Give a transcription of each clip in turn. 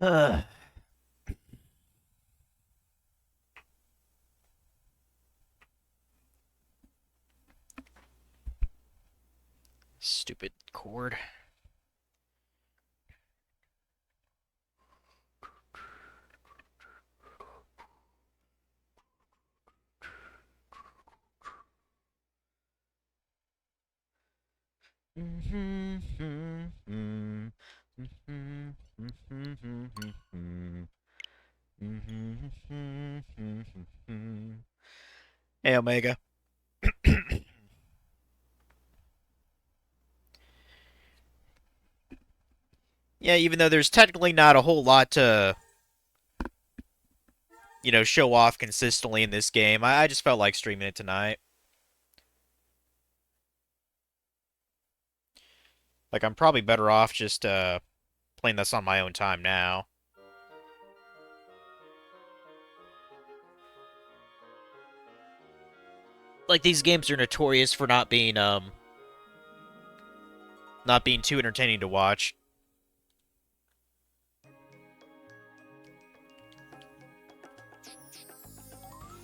Ugh. Stupid cord. Hey, Omega. Yeah, even though there's technically not a whole lot to, show off consistently in this game, I just felt like streaming it tonight. Like, I'm probably better off just playing this on my own time now. Like, these games are notorious for not being too entertaining to watch.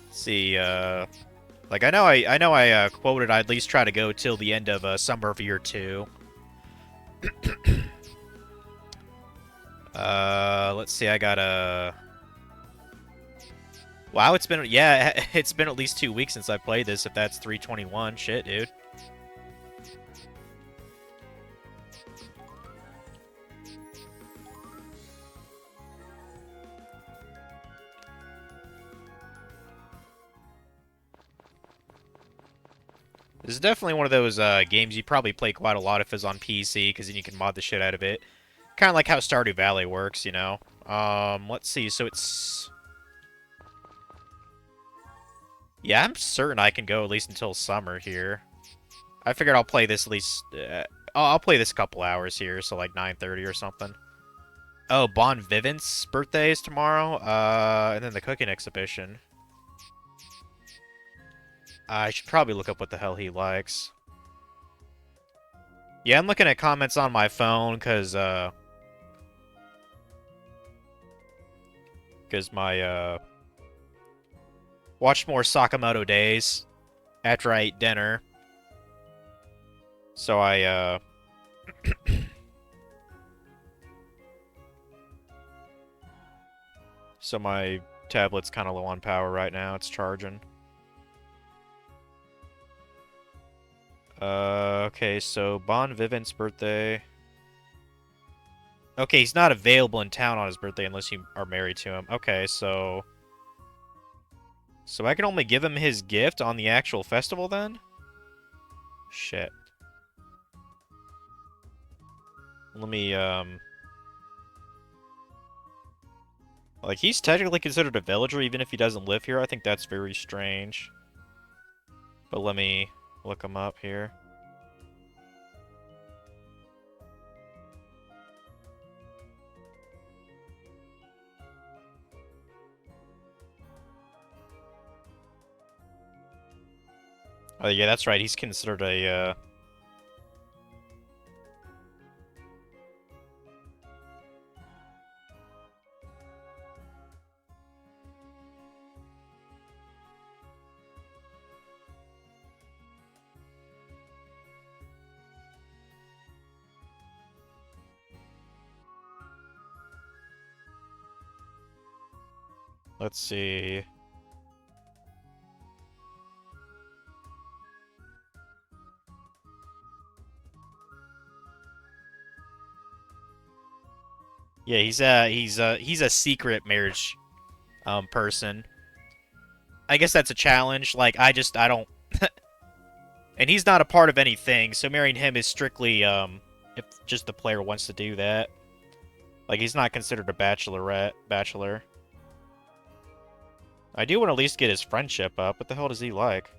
Let's see, like I know I quoted I'd at least try to go till the end of summer of year two. Let's see, I got a. Wow, it's been it's been at least 2 weeks since I played this. If that's 321, shit, dude. This is definitely one of those games you probably play quite a lot if it's on PC, because then you can mod the shit out of it. Kind of like how Stardew Valley works, you know. Let's see. So it's yeah, I'm certain I can go at least until summer here. I figured I'll play this at least. I'll play this a couple hours here, so like 9:30 or something. Oh, Bon Vivant's birthday is tomorrow. And then the cooking exhibition. I should probably look up what the hell he likes. Yeah, I'm looking at comments on my phone because my watched more Sakamoto Days after I ate dinner. So so my tablet's kind of low on power right now. It's charging. Okay, so Bon Vivant's birthday. Okay, he's not available in town on his birthday unless you are married to him. Okay, so I can only give him his gift on the actual festival then? Shit. Let me like he's technically considered a villager even if he doesn't live here. I think that's very strange. But let me look him up here. Oh yeah, that's right. He's considered a let's see. Yeah, he's a secret marriage person. I guess that's a challenge. Like I don't and he's not a part of anything, so marrying him is strictly if just the player wants to do that. Like he's not considered a bachelor. I do want to at least get his friendship up. What the hell does he like?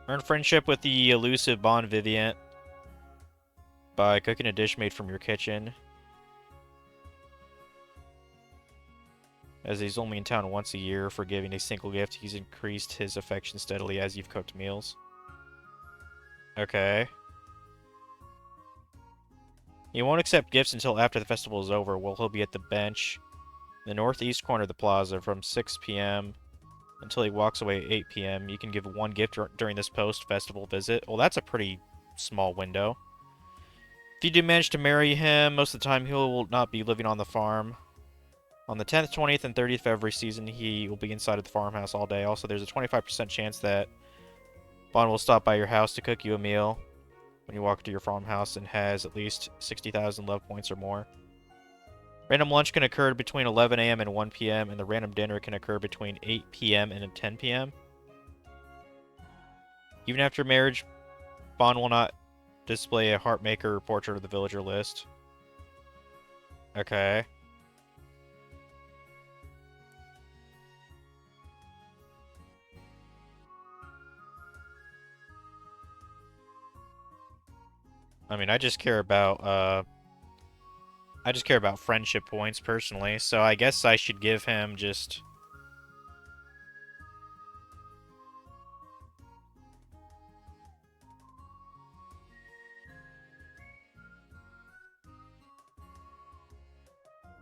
Earn friendship with the elusive Bon Vivant by cooking a dish made from your kitchen. As he's only in town once a year for giving a single gift, he's increased his affection steadily as you've cooked meals. Okay. He won't accept gifts until after the festival is over, while he'll be at the bench in the northeast corner of the plaza from 6 p.m. until he walks away at 8 p.m. You can give one gift during this post-festival visit. Well, that's a pretty small window. If you do manage to marry him, most of the time he will not be living on the farm. On the 10th, 20th, and 30th of every season, he will be inside of the farmhouse all day. Also, there's a 25% chance that Bond will stop by your house to cook you a meal when you walk to your farmhouse and has at least 60,000 love points or more. Random lunch can occur between 11 a.m. and 1 p.m., and the random dinner can occur between 8 p.m. and 10 p.m. Even after marriage, Bond will not display a Heartmaker portrait of the villager list. Okay. I mean, I just care about friendship points personally, so I guess I should give him just...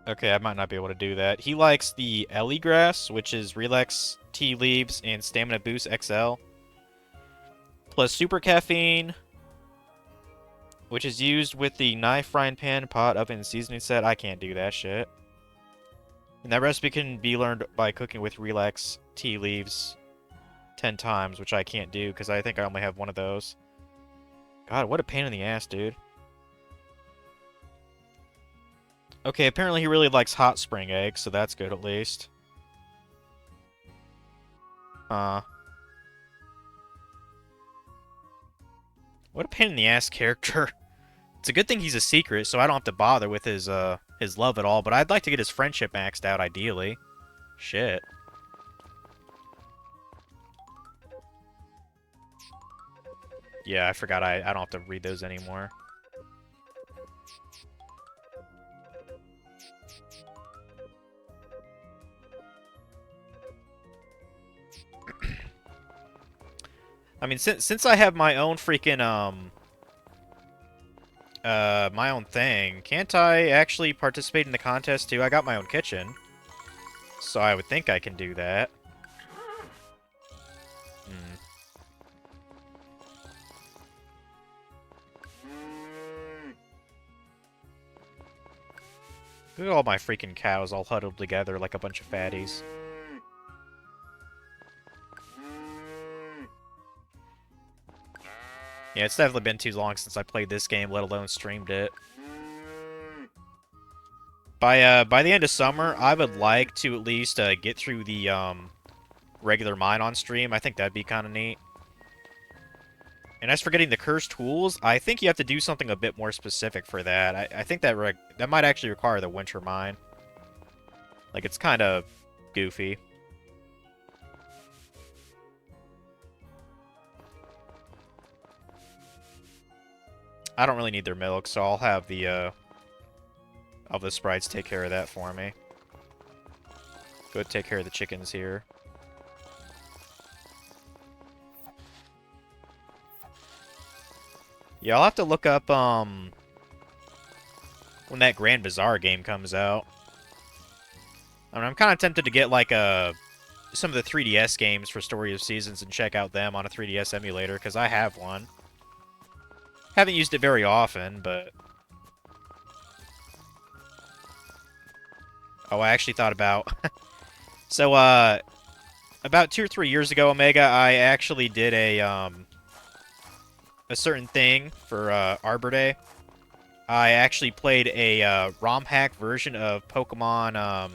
Okay, I might not be able to do that. He likes the Ellie Grass, which is Relax Tea Leaves and Stamina Boost XL. Plus Super Caffeine, which is used with the knife, frying pan, pot, oven, and seasoning set. I can't do that shit. And that recipe can be learned by cooking with Relax Tea Leaves 10 times, which I can't do because I think I only have one of those. God, what a pain in the ass, dude. Okay, apparently he really likes hot spring eggs, so that's good at least. What a pain in the ass character. It's a good thing he's a secret, so I don't have to bother with his love at all, but I'd like to get his friendship maxed out, ideally. Shit. Yeah, I forgot I don't have to read those anymore. I mean, since I have my own freaking, my own thing, can't I actually participate in the contest too? I got my own kitchen, so I would think I can do that. Look at all my freaking cows all huddled together like a bunch of fatties. Yeah, it's definitely been too long since I played this game, let alone streamed it. By the end of summer, I would like to at least get through the regular mine on stream. I think that'd be kind of neat. And as for getting the cursed tools, I think you have to do something a bit more specific for that. I think that that might actually require the winter mine. Like, it's kind of goofy. I don't really need their milk, so I'll have the sprites take care of that for me. Go take care of the chickens here. Yeah, I'll have to look up, when that Grand Bazaar game comes out. I mean, I'm kind of tempted to get, like, some of the 3DS games for Story of Seasons and check out them on a 3DS emulator, because I have one. Haven't used it very often, but... Oh, I actually thought about... So, about 2 or 3 years ago, Omega, I actually did a certain thing for, Arbor Day. I actually played a, ROM hack version of Pokemon,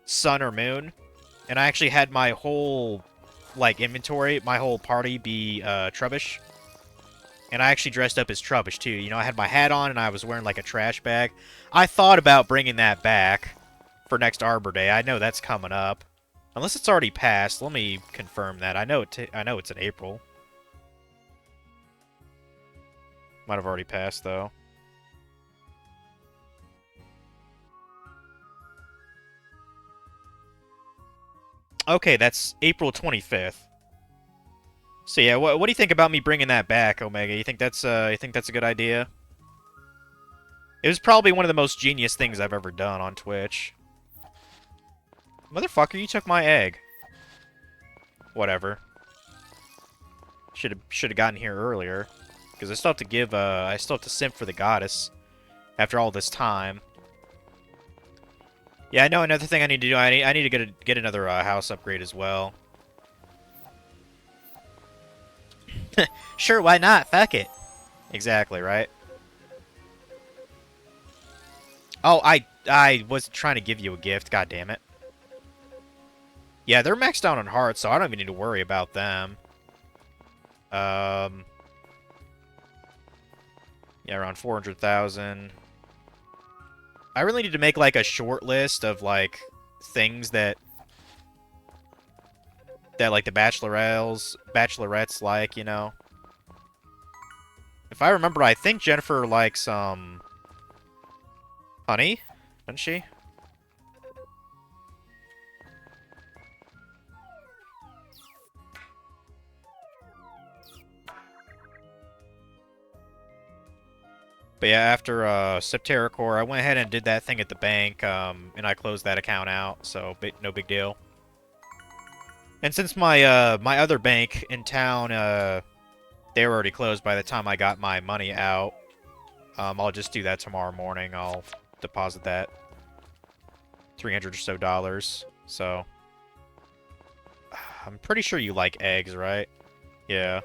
Sun or Moon. And I actually had my whole, like, inventory, my whole party be, Trubbish. And I actually dressed up as Trubbish, too. You know, I had my hat on and I was wearing, like, a trash bag. I thought about bringing that back for next Arbor Day. I know that's coming up. Unless it's already passed. Let me confirm that. I know it's in April. Might have already passed, though. Okay, that's April 25th. So yeah, what do you think about me bringing that back, Omega? You think that's a good idea? It was probably one of the most genius things I've ever done on Twitch. Motherfucker, you took my egg. Whatever. Should have gotten here earlier. Because I still have to give, I still have to simp for the goddess. After all this time. Yeah, I know another thing I need to do. I need to get another house upgrade as well. Sure, why not? Fuck it. Exactly, right? Oh, I was trying to give you a gift. God damn it. Yeah, they're maxed out on hearts, so I don't even need to worry about them. Yeah, around 400,000. I really need to make, like, a short list of, like, things that like, the bachelorettes like, you know? If I remember, I think Jennifer likes, honey, doesn't she? But yeah, after Septerra Core, I went ahead and did that thing at the bank, and I closed that account out, so no big deal. And since my my other bank in town, they were already closed by the time I got my money out, I'll just do that tomorrow morning. I'll deposit that $300 or so. So I'm pretty sure you like eggs, right? Yeah.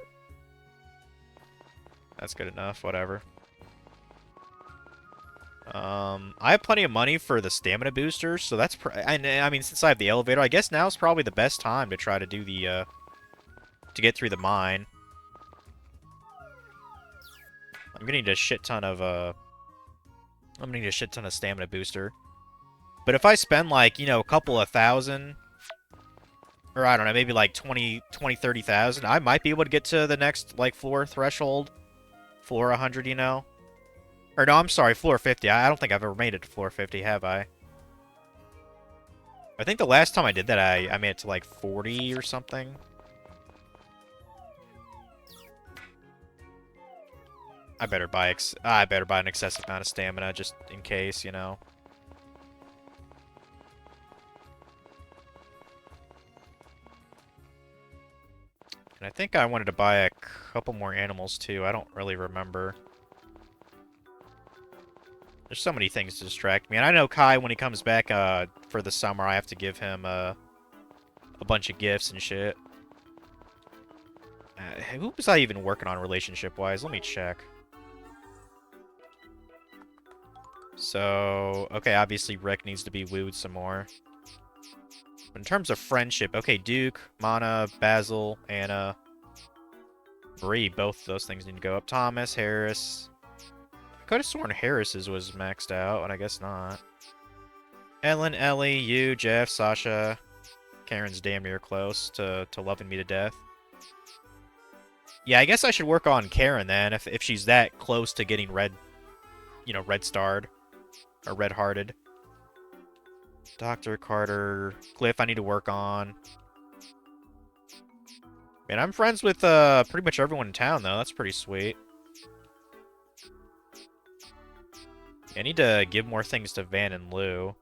That's good enough. Whatever. I have plenty of money for the stamina boosters, so that's I mean, since I have the elevator, I guess now is probably the best time to try to do the to get through the mine. I'm gonna need a shit ton of I'm gonna need a shit ton of stamina booster. But if I spend, like, you know, a couple of thousand, or I don't know, maybe like 30,000, I might be able to get to the next, like, floor threshold. Floor 100, you know? Or no, I'm sorry, floor 50. I don't think I've ever made it to floor 50, have I? I think the last time I did that, I made it to, like, 40 or something. I better buy an excessive amount of stamina just in case, you know. And I think I wanted to buy a couple more animals too. I don't really remember. There's so many things to distract me. And I know Kai, when he comes back for the summer, I have to give him a bunch of gifts and shit. Who was I even working on relationship-wise? Let me check. So, okay, obviously Rick needs to be wooed some more. But in terms of friendship, okay, Duke, Mana, Basil, Anna, Bree, both of those things need to go up. Thomas, Harris. I could have sworn Harris's was maxed out, and I guess not. Ellen, Ellie, you, Jeff, Sasha. Karen's damn near close to loving me to death. Yeah, I guess I should work on Karen then, if she's that close to getting red, you know, red-starred. Or red-hearted. Dr. Carter. Cliff I need to work on. Man, I'm friends with pretty much everyone in town, though. That's pretty sweet. I need to give more things to Van and Lou.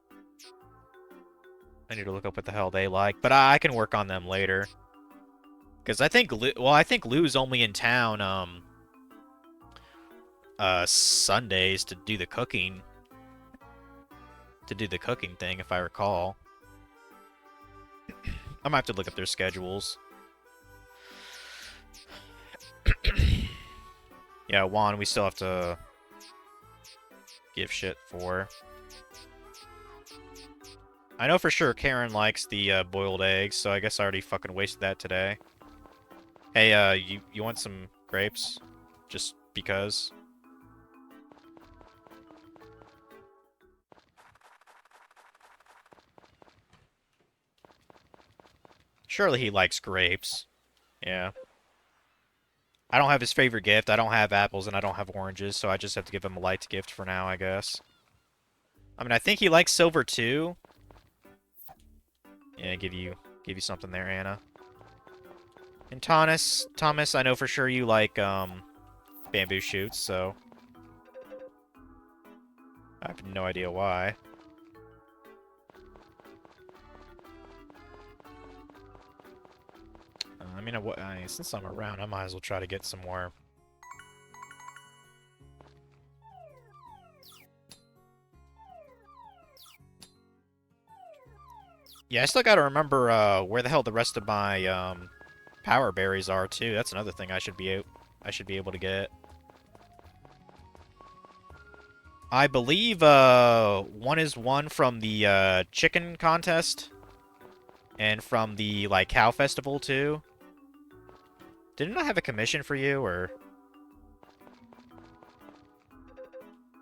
I need to look up what the hell they like. But I can work on them later. Because I think Lou's only in town, Sundays to do the cooking. To do the cooking thing, if I recall. I might have to look up their schedules. Yeah, Juan, we still have to give shit for. I know for sure Karen likes the boiled eggs, so I guess I already fucking wasted that today. Hey, you want some grapes? Just because? Surely he likes grapes. Yeah. I don't have his favorite gift. I don't have apples and I don't have oranges, so I just have to give him a light gift for now, I guess. I mean, I think he likes silver too. Yeah, give you something there, Anna. And Thomas, I know for sure you like bamboo shoots, so I have no idea why. I mean, since I'm around, I might as well try to get some more. Yeah, I still gotta remember where the hell the rest of my power berries are too. That's another thing I should be able to get. I believe one is one from the chicken contest and from the like cow festival too. Didn't I have a commission for you or?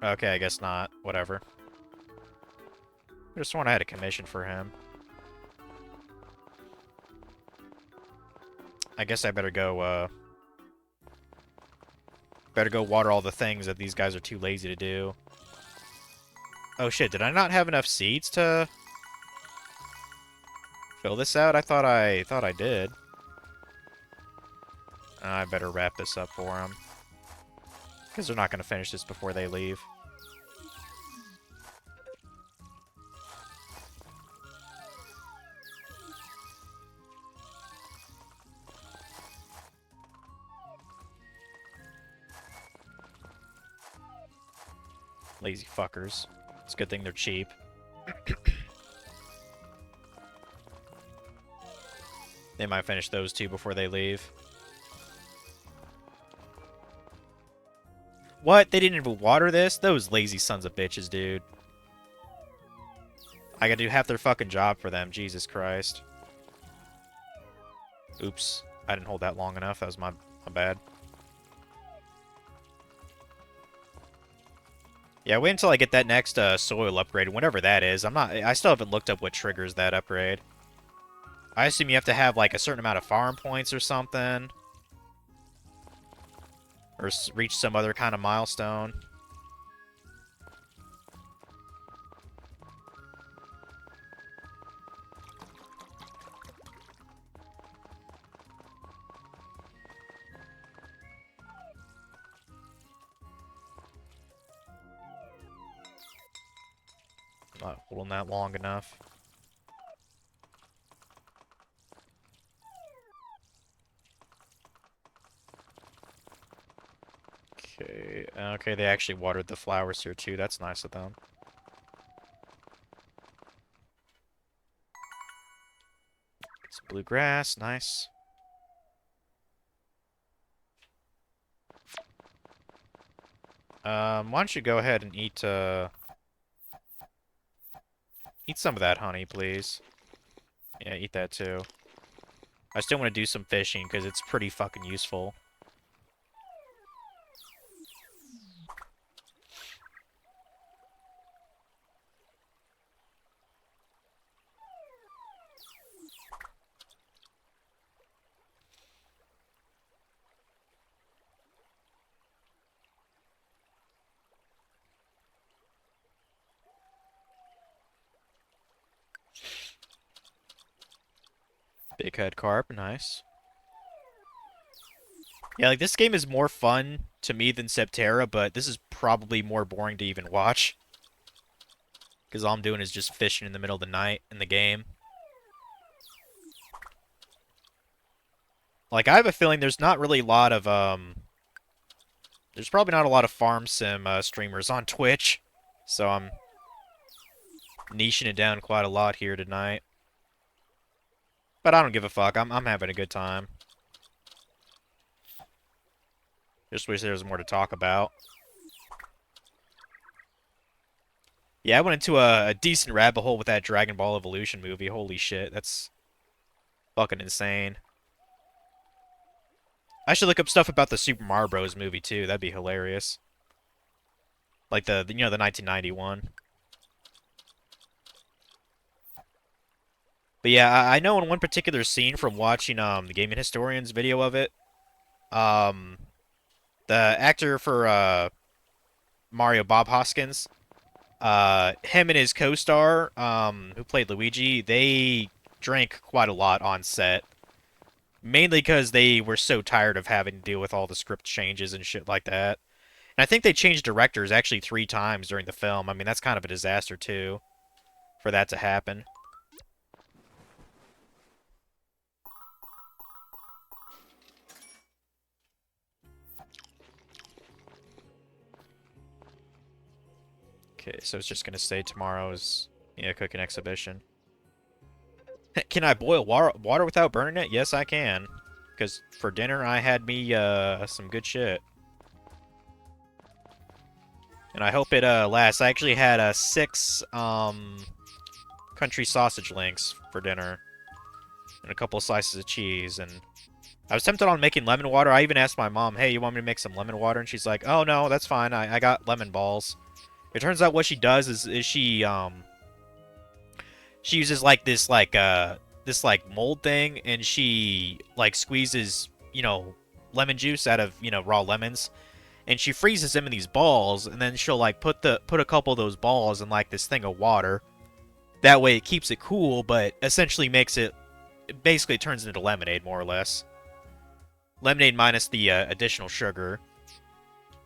Okay, I guess not. Whatever. I just sworn I had a commission for him. I guess I better go water all the things that these guys are too lazy to do. Oh shit, did I not have enough seeds to fill this out? I thought I did. I better wrap this up for them. Because they're not going to finish this before they leave. Lazy fuckers. It's a good thing they're cheap. They might finish those two before they leave. What? They didn't even water this? Those lazy sons of bitches, dude. I gotta do half their fucking job for them. Jesus Christ. Oops. I didn't hold that long enough. That was my bad. Yeah, wait until I get that next soil upgrade, whatever that is. I still haven't looked up what triggers that upgrade. I assume you have to have like a certain amount of farm points or something. Or reach some other kind of milestone. Not holding that long enough. Okay, okay, they actually watered the flowers here too. That's nice of them. Some bluegrass, nice. Why don't you go ahead and eat some of that honey, please. Yeah, eat that too. I still want to do some fishing because it's pretty fucking useful. Big head carp, nice. Yeah, like this game is more fun to me than Septerra, but this is probably more boring to even watch. Because all I'm doing is just fishing in the middle of the night in the game. Like, I have a feeling there's not really a lot of, there's probably not a lot of farm sim streamers on Twitch. So I'm niching it down quite a lot here tonight. But I don't give a fuck. I'm having a good time. Just wish there was more to talk about. Yeah, I went into a decent rabbit hole with that Dragon Ball Evolution movie. Holy shit, that's fucking insane. I should look up stuff about the Super Mario Bros. Movie too. That'd be hilarious. Like the 1991. But yeah, I know in one particular scene from watching the Gaming Historian's video of it, um, the actor for Mario, Bob Hoskins, him and his co-star, who played Luigi, they drank quite a lot on set. Mainly because they were so tired of having to deal with all the script changes and shit like that. And I think they changed directors actually 3 times during the film. I mean, that's kind of a disaster, too, for that to happen. Okay, so it's just gonna say tomorrow's, yeah, cooking exhibition. Can I boil water without burning it? Yes, I can. Because for dinner, I had me, some good shit. And I hope it, lasts. I actually had, 6, country sausage links for dinner. And a couple of slices of cheese, and I was tempted on making lemon water. I even asked my mom, hey, you want me to make some lemon water? And she's like, oh, no, that's fine. I got lemon balls. It turns out what she does is she uses, like, this, like, mold thing, and she, like, squeezes, lemon juice out of, raw lemons. And she freezes them in these balls, and then she'll, like, put a couple of those balls in, like, this thing of water. That way it keeps it cool, but essentially it basically turns into lemonade, more or less. Lemonade minus the additional sugar.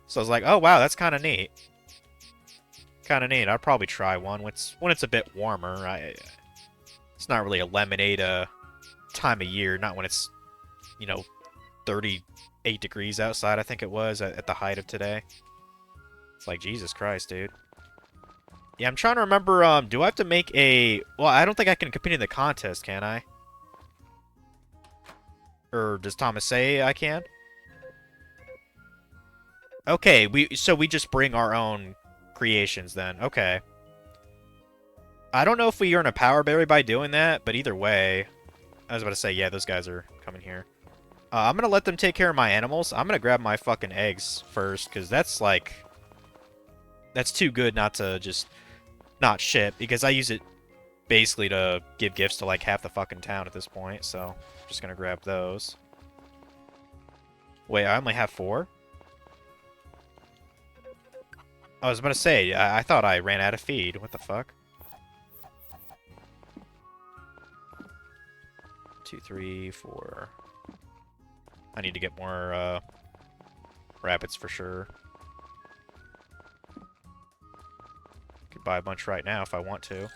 So I was like, oh, wow, that's kind of neat. Kind of neat. I'd probably try one when it's a bit warmer. It's not really a lemonade time of year. Not when it's, 38 degrees outside, I think it was, at the height of today. It's like, Jesus Christ, dude. Yeah, I'm trying to remember, do I have to make a... Well, I don't think I can compete in the contest, can I? Or does Thomas say I can? Okay, so we just bring our own creations then. Okay. I don't know if we earn a power berry by doing that, but either way... I was about to say, yeah, those guys are coming here. I'm gonna let them take care of my animals. I'm gonna grab my fucking eggs first, because that's, like... That's too good not to just... not ship, because I use it basically to give gifts to, like, half the fucking town at this point, so... I'm just gonna grab those. Wait, I only have 4? I was about to say, I thought I ran out of feed. What the fuck? 2, 3, 4. I need to get more, rabbits for sure. Could buy a bunch right now if I want to.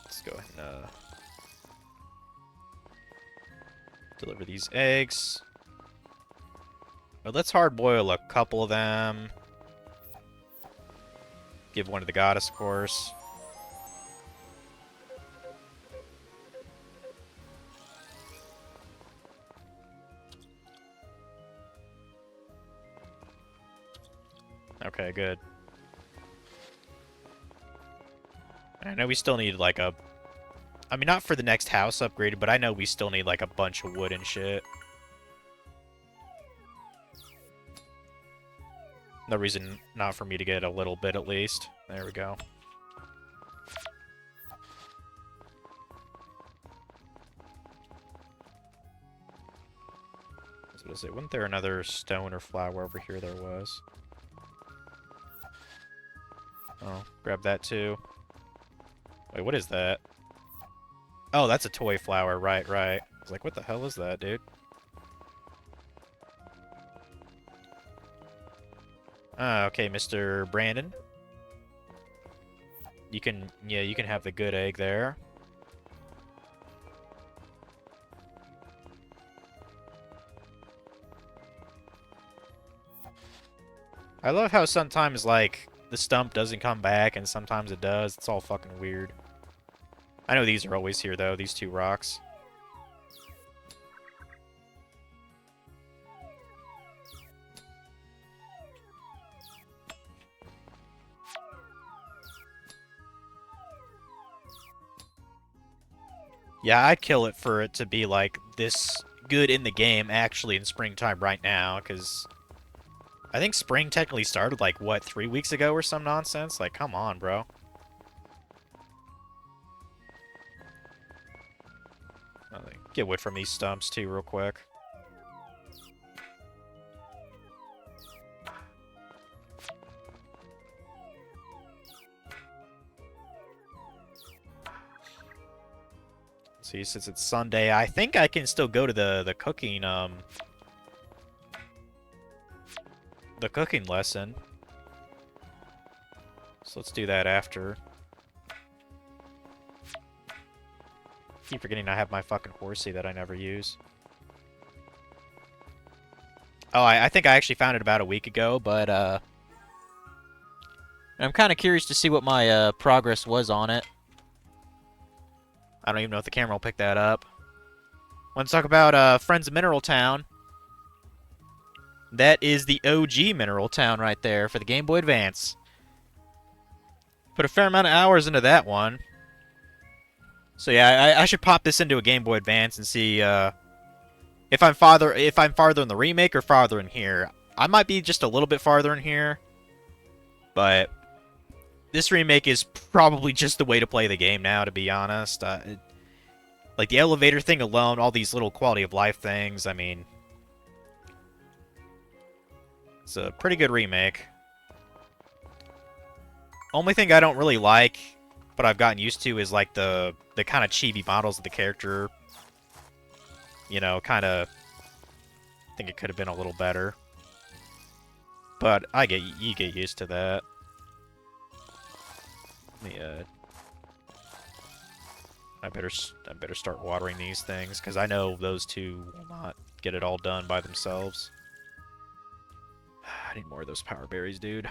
Let's go ahead and, deliver these eggs. But let's hard boil a couple of them. Give one to the goddess, of course. Okay, good. I know we still need, like, a... I mean, not for the next house upgraded, but I know we still need, like, a bunch of wood and shit. No reason not for me to get a little bit, at least. There we go. I was gonna say, wasn't there another stone or flower over here? There was. Oh, grab that too. Wait, what is that? Oh, that's a toy flower. Right, right. I was like, what the hell is that, dude? Okay, Mr. Brandon. You can, yeah, you can have the good egg there. I love how sometimes, like, the stump doesn't come back and sometimes it does. It's all fucking weird. I know these are always here, though, these 2 rocks. Yeah, I'd kill it for it to be, like, this good in the game, actually, in springtime right now, because I think spring technically started, like, what, 3 weeks ago or some nonsense? Like, come on, bro. Get wood from these stumps, too, real quick. See, since it's Sunday, I think I can still go to the cooking, the cooking lesson. So let's do that after. Keep forgetting I have my fucking horsey that I never use. Oh, I think I actually found it about a week ago, but I'm kind of curious to see what my progress was on it. I don't even know if the camera will pick that up. Let's talk about Friends of Mineral Town. That is the OG Mineral Town right there for the Game Boy Advance. Put a fair amount of hours into that one. So yeah, I should pop this into a Game Boy Advance and see if I'm farther in the remake or farther in here. I might be just a little bit farther in here, but this remake is probably just the way to play the game now, to be honest. Like the elevator thing alone, all these little quality of life things, I mean, it's a pretty good remake. Only thing I don't really like, but I've gotten used to, is like the kind of chibi models of the character. You know, kind of. I think it could have been a little better, but you get used to that. I better start watering these things because I know those two will not get it all done by themselves. I need more of those power berries, dude.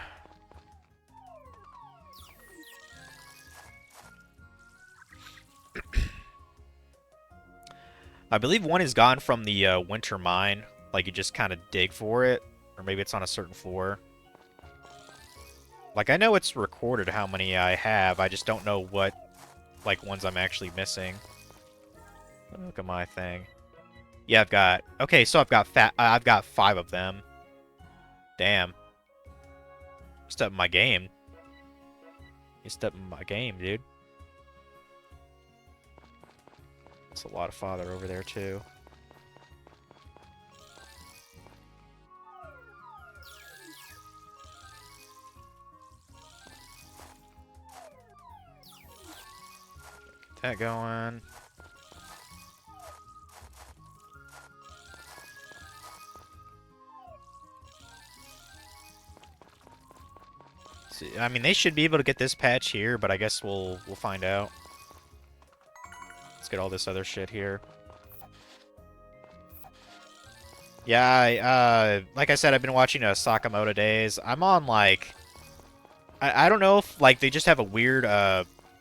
I believe one is gone from the winter mine. Like, you just kind of dig for it. Or maybe it's on a certain floor. Like, I know it's recorded how many I have. I just don't know what, like, ones I'm actually missing. Look at my thing. Yeah, I've got... Okay, so I've got 5 of them. Damn. Step in my game. You step in my game, dude. That's a lot of father over there, too. Get that going. See, I mean, they should be able to get this patch here, but I guess we'll find out. Let's get all this other shit here. Yeah, like I said, I've been watching Sakamoto Days. I'm on, like... I don't know if, like, they just have a weird,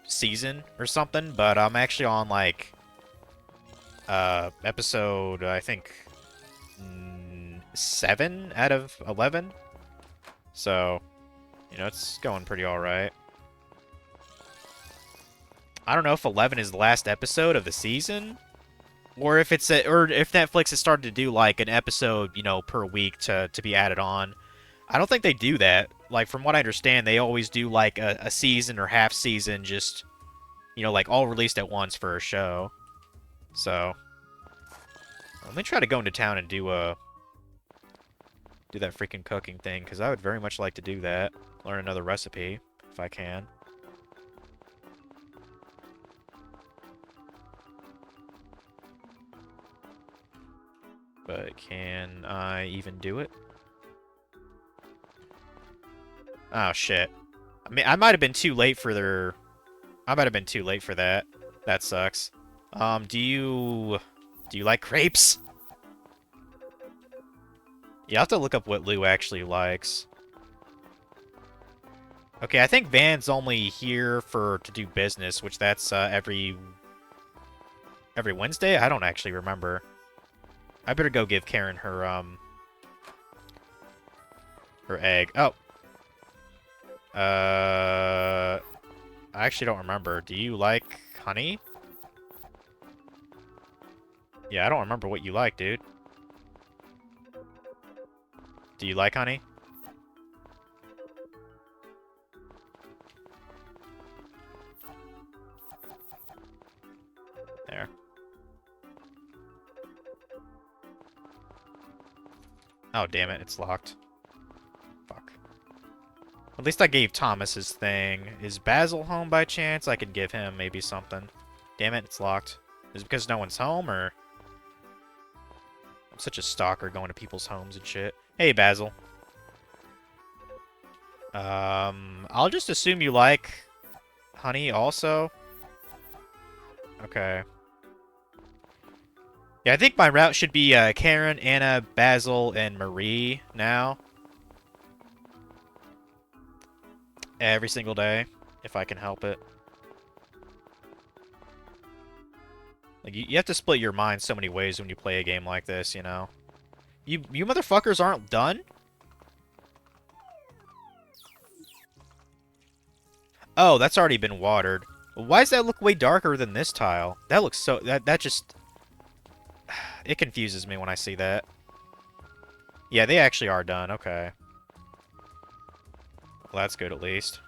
season or something, but I'm actually on, like, episode, I think, 7 out of 11. So, you know, it's going pretty alright. I don't know if 11 is the last episode of the season, or if it's or if Netflix has started to do like an episode, you know, per week to be added on. I don't think they do that. Like, from what I understand, they always do like a season or half season, just, you know, like all released at once for a show. So let me try to go into town and do that freaking cooking thing, because I would very much like to do that. Learn another recipe if I can. But can I even do it? Oh, shit. I mean, I might have been too late for their... I might have been too late for that. That sucks. Do you like crepes? You have to look up what Lou actually likes. Okay, I think Van's only here to do business, which that's every Wednesday? I don't actually remember. I better go give Karen her egg. Oh. I actually don't remember. Do you like honey? Yeah, I don't remember what you like, dude. Do you like honey? There. Oh, damn it, it's locked. Fuck. At least I gave Thomas his thing. Is Basil home by chance? I could give him maybe something. Damn it, it's locked. Is it because no one's home, or... I'm such a stalker going to people's homes and shit. Hey, Basil. I'll just assume you like honey also. Okay. Yeah, I think my route should be Karen, Anna, Basil, and Marie now. Every single day, if I can help it. Like, you have to split your mind so many ways when you play a game like this, you know? You motherfuckers aren't done? Oh, that's already been watered. Why does that look way darker than this tile? That looks so... That just... It confuses me when I see that. Yeah, they actually are done. Okay. Well, that's good at least.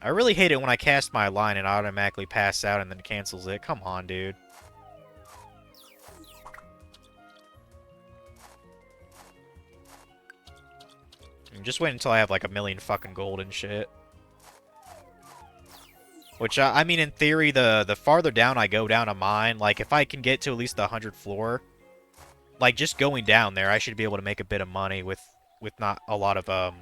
I really hate it when I cast my line and automatically pass out and then cancels it. Come on, dude. Just wait until I have like a million fucking gold and shit. Which, I mean, in theory, the farther down I go down a mine, like, if I can get to at least the 100th floor, like, just going down there, I should be able to make a bit of money with not a lot of,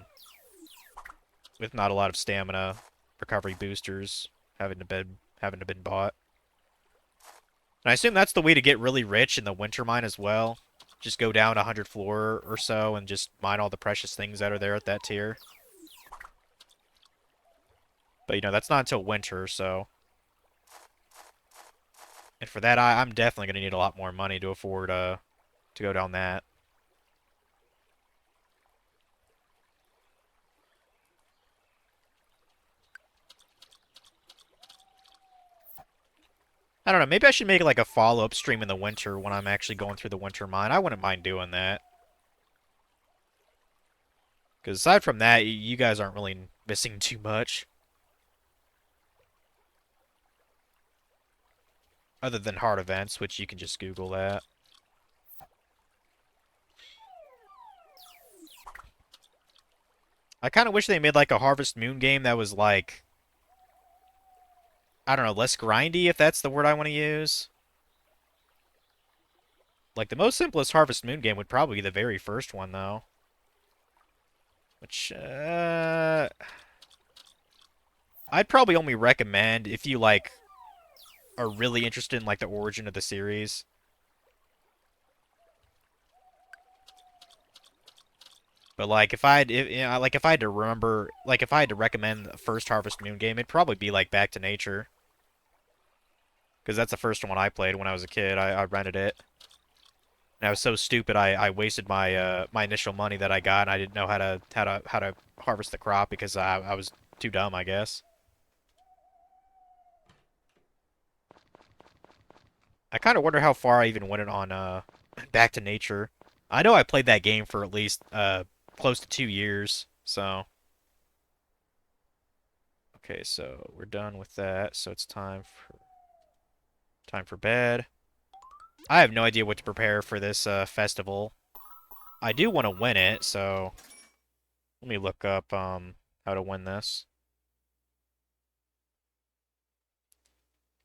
with not a lot of stamina recovery boosters having to been bought. And I assume that's the way to get really rich in the winter mine as well. Just go down 100 floor or so and just mine all the precious things that are there at that tier. But, you know, that's not until winter, so... And for that, I'm definitely going to need a lot more money to afford, to go down that. I don't know, maybe I should make like a follow-up stream in the winter when I'm actually going through the winter mine. I wouldn't mind doing that. Because aside from that, you guys aren't really missing too much. Other than hard events, which you can just Google that. I kind of wish they made like a Harvest Moon game that was like, I don't know, less grindy, if that's the word I want to use. Like, the most simplest Harvest Moon game would probably be the very first one, though. Which, I'd probably only recommend if you, like, are really interested in, like, the origin of the series. But, like, if I had to remember, like, if I had to recommend the first Harvest Moon game, it'd probably be, like, Back to Nature. Because that's the first one I played when I was a kid. I rented it. And I was so stupid, I wasted my initial money that I got, and I didn't know how to harvest the crop because I was too dumb, I guess. I kind of wonder how far I even went it on Back to Nature. I know I played that game for at least close to 2 years, so... Okay, so we're done with that, so it's time for bed. I have no idea what to prepare for this festival. I do want to win it, so let me look up how to win this.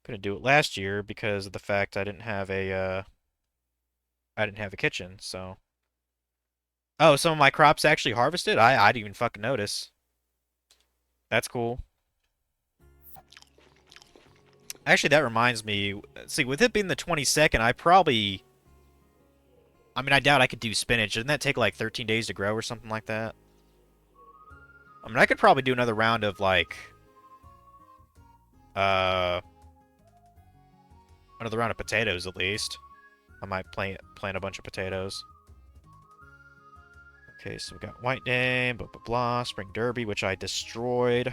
Couldn't do it last year because of the fact I didn't have a kitchen, so... Oh, some of my crops actually harvested? I didn't even fucking notice. That's cool. Actually, that reminds me. See, with it being the 22nd, I mean, I doubt I could do spinach. Doesn't that take like 13 days to grow or something like that? I mean, I could probably do another round of like... Uh... Another round of potatoes, at least. I might plant a bunch of potatoes. Okay, so we got White Day, blah, blah, blah. Spring Derby, which I destroyed.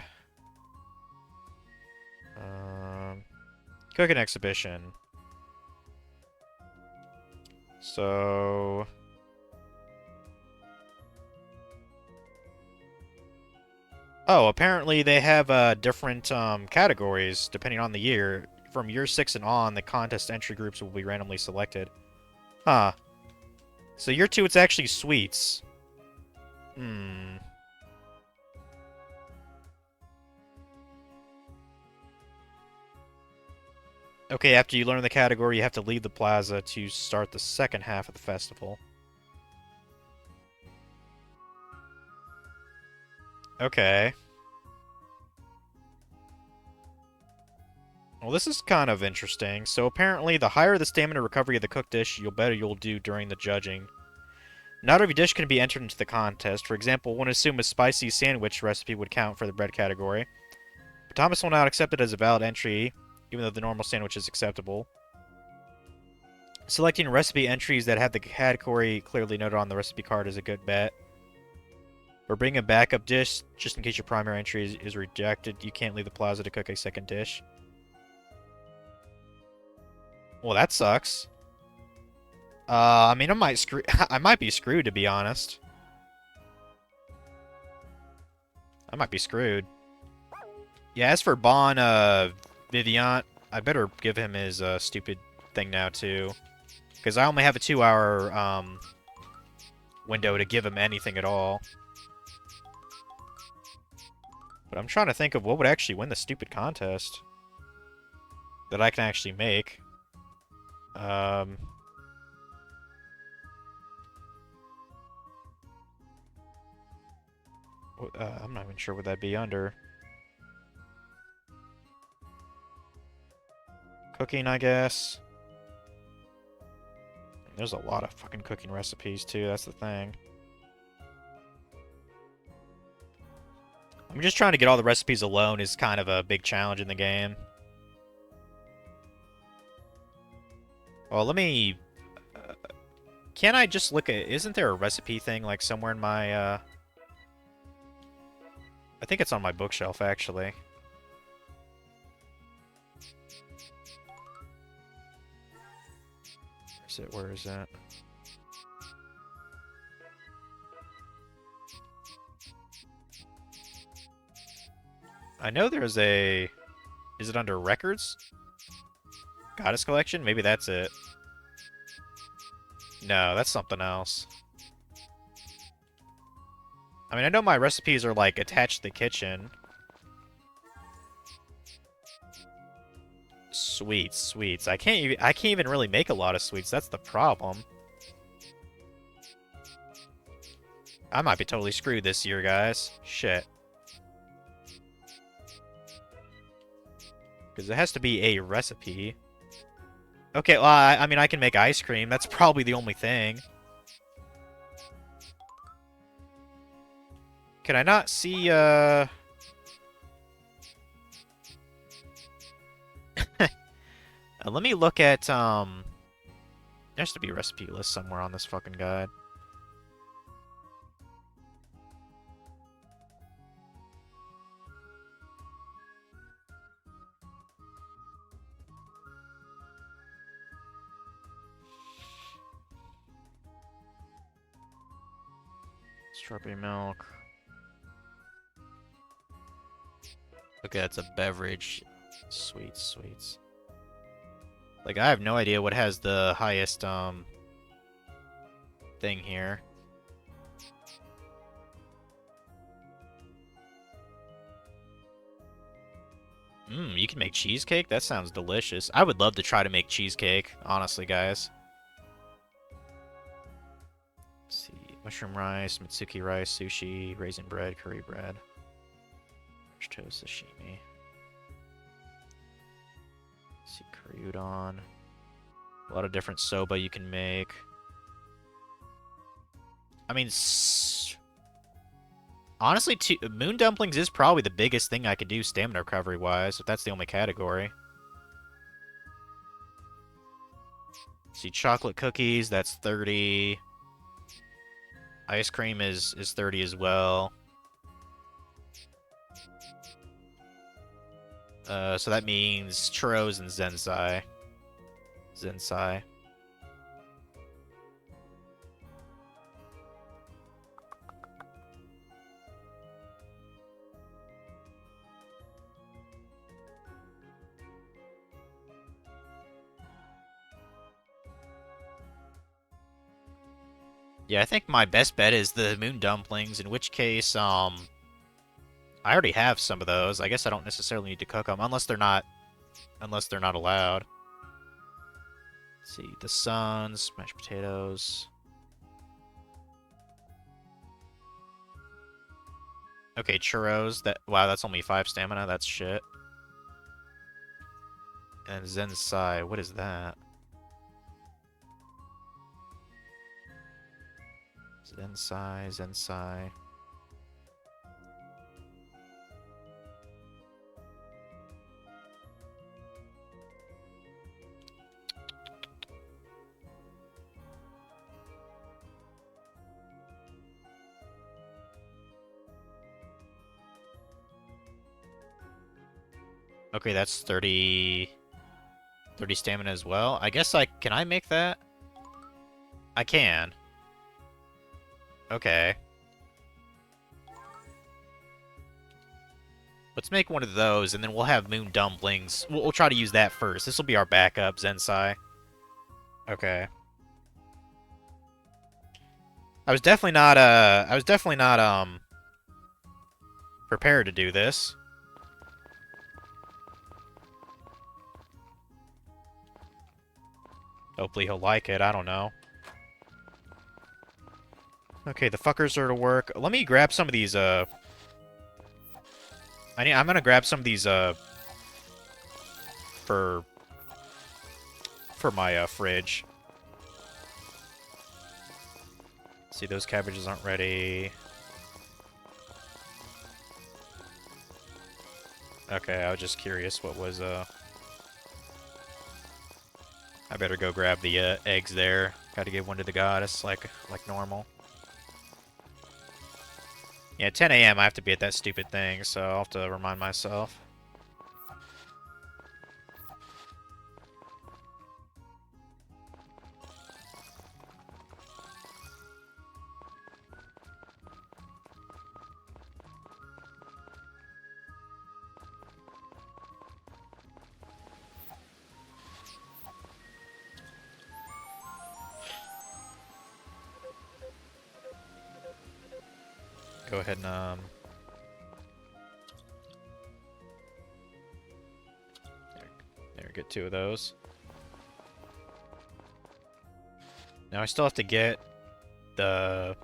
Cooking exhibition. So... Oh, apparently they have different categories depending on the year. From year 6 and on, the contest entry groups will be randomly selected. Huh. So year 2, it's actually sweets. Hmm. Okay, after you learn the category, you have to leave the plaza to start the second half of the festival. Okay. Well, this is kind of interesting. So apparently, the higher the stamina recovery of the cooked dish, the better you'll do during the judging. Not every dish can be entered into the contest. For example, one assume a spicy sandwich recipe would count for the bread category. But Thomas will not accept it as a valid entry, even though the normal sandwich is acceptable. Selecting recipe entries that have the category clearly noted on the recipe card is a good bet. Or bring a backup dish, just in case your primary entry is rejected. You can't leave the plaza to cook a second dish. Well, that sucks. I mean, I might be screwed, to be honest. I might be screwed. Yeah, as for Bon, Viviant, I better give him his, stupid thing now, too. Because I only have a 2-hour, window to give him anything at all. But I'm trying to think of what would actually win the stupid contest. That I can actually make. I'm not even sure what that'd be under. Cooking, I guess. There's a lot of fucking cooking recipes, too. That's the thing. I'm just trying to get all the recipes alone is kind of a big challenge in the game. Well, let me... can I just look at... Isn't there a recipe thing, like, somewhere in my, I think it's on my bookshelf, actually. Where is it? I know there's a... Is it under records? Goddess collection? Maybe that's it. No, that's something else. I mean, I know my recipes are, like, attached to the kitchen. Sweets, sweets. I can't even really make a lot of sweets. That's the problem. I might be totally screwed this year, guys. Shit. Because it has to be a recipe. Okay, well, I mean, I can make ice cream. That's probably the only thing. Can I not see, let me look at, there has to be a recipe list somewhere on this fucking guide. Strawberry milk. Okay, that's a beverage. Sweets, sweets. Like, I have no idea what has the highest, thing here. You can make cheesecake? That sounds delicious. I would love to try to make cheesecake, honestly, guys. Let's see. Mushroom rice, Mitsuki rice, sushi, raisin bread, curry bread. Fresh toast, sashimi. Let's see, curry udon. A lot of different soba you can make. I mean, honestly, moon dumplings is probably the biggest thing I could do stamina recovery-wise, if that's the only category. See, chocolate cookies, that's 30. Ice cream is 30 as well. So that means churros and zensai. Zensai. Yeah, I think my best bet is the moon dumplings, in which case, I already have some of those. I guess I don't necessarily need to cook them, unless they're not allowed. Let's see, the Suns, mashed potatoes. Okay, churros. Wow, that's only 5 stamina. That's shit. And Zensai, what is that? Zensai. Okay, that's 30 stamina as well. I guess can I make that? I can. Okay. Let's make one of those, and then we'll have moon dumplings. We'll try to use that first. This will be our backup, Zensai. Okay. I was definitely not prepared to do this. Hopefully he'll like it, I don't know. Okay, the fuckers are to work. Let me grab some of these, I'm gonna grab some of these, for my, fridge. See, those cabbages aren't ready. Okay, I was just curious what was, I better go grab the, eggs there. Gotta give one to the goddess, like normal. Yeah, 10 a.m. I have to be at that stupid thing, so I'll have to remind myself. Go ahead and, there, get 2 of those. Now I still have to get the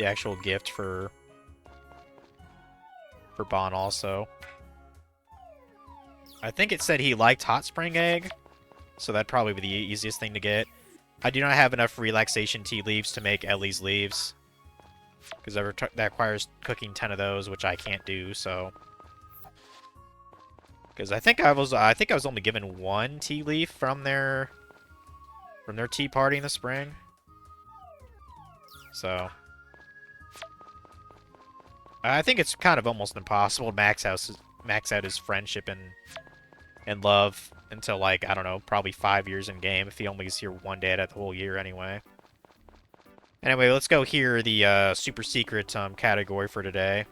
actual gift for Bon also. I think it said he liked Hot Spring Egg, so that'd probably be the easiest thing to get. I do not have enough relaxation tea leaves to make Ellie's leaves, because that requires cooking 10 of those, which I can't do. So, because I think I was only given 1 tea leaf from their tea party in the spring. So, I think it's kind of almost impossible to max out his friendship and love until, like, I don't know, probably 5 years in game, if he only is here 1 day out of the whole year anyway. Anyway, let's go hear the super secret category for today.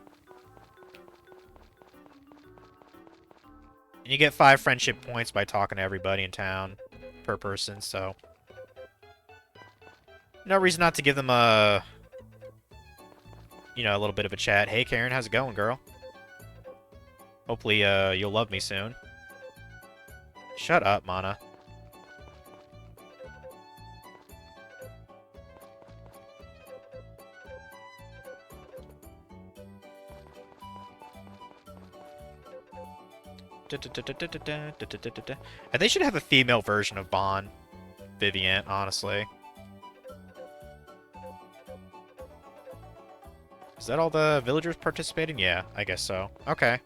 And you get 5 friendship points by talking to everybody in town per person, so no reason not to give them a little bit of a chat. Hey Karen, how's it going, girl? Hopefully you'll love me soon. Shut up, Mana. And they should have a female version of Bon Vivien, honestly. Is that all the villagers participating? Yeah, I guess so. Okay.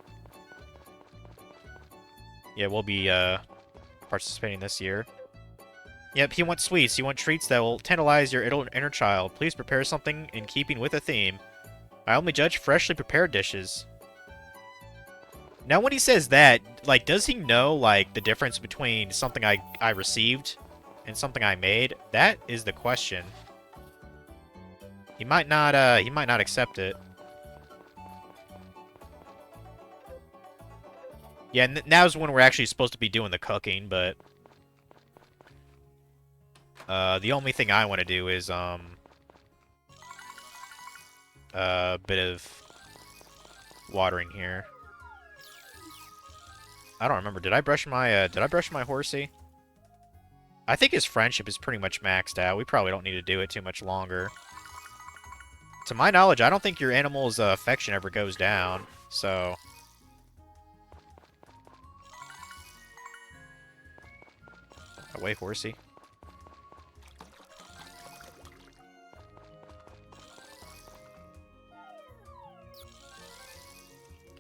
Yeah, we'll be participating this year. Yep, he wants sweets. He wants treats that will tantalize your inner child. Please prepare something in keeping with the theme. I only judge freshly prepared dishes. Now, when he says that, like, does he know, like, the difference between something I received and something I made? That is the question. He might not accept it. Yeah, now's when we're actually supposed to be doing the cooking, but the only thing I want to do is a bit of watering here. I don't remember. Did I brush my horsey? I think his friendship is pretty much maxed out. We probably don't need to do it too much longer. To my knowledge, I don't think your animal's affection ever goes down, so... Away, horsey.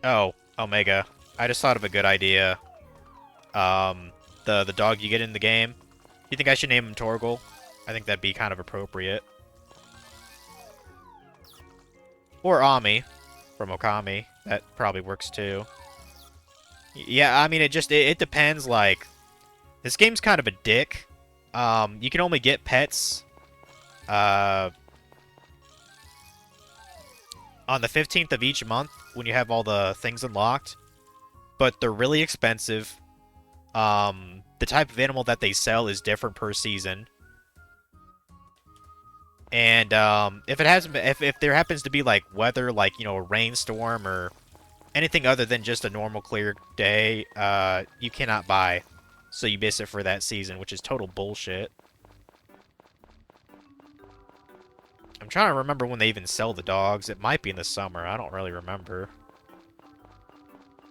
Oh, Omega. I just thought of a good idea. The dog you get in the game. You think I should name him Torgal? I think that'd be kind of appropriate. Or Ami from Okami. That probably works too. Yeah, I mean, it depends, like... This game's kind of a dick. You can only get pets, on the 15th of each month when you have all the things unlocked. But they're really expensive. The type of animal that they sell is different per season. And if there happens to be like weather, like, you know, a rainstorm or anything other than just a normal clear day, you cannot buy. So you miss it for that season, which is total bullshit. I'm trying to remember when they even sell the dogs. It might be in the summer. I don't really remember.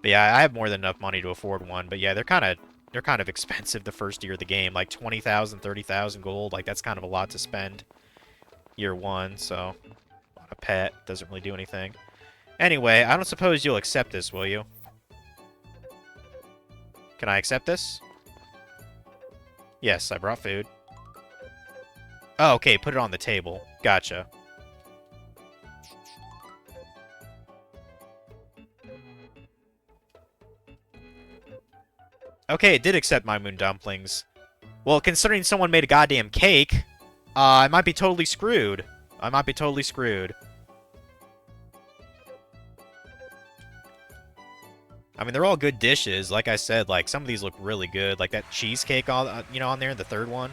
But yeah, I have more than enough money to afford one. But yeah, they're kind of expensive the first year of the game. Like 20,000, 30,000 gold. Like that's kind of a lot to spend year one. So a pet doesn't really do anything. Anyway, I don't suppose you'll accept this, will you? Can I accept this? Yes, I brought food. Oh, okay, put it on the table. Gotcha. Okay, it did accept my moon dumplings. Well, considering someone made a goddamn cake, I might be totally screwed. I might be totally screwed. I mean, they're all good dishes. Like I said, like, some of these look really good. Like that cheesecake, you know, on there, the third one.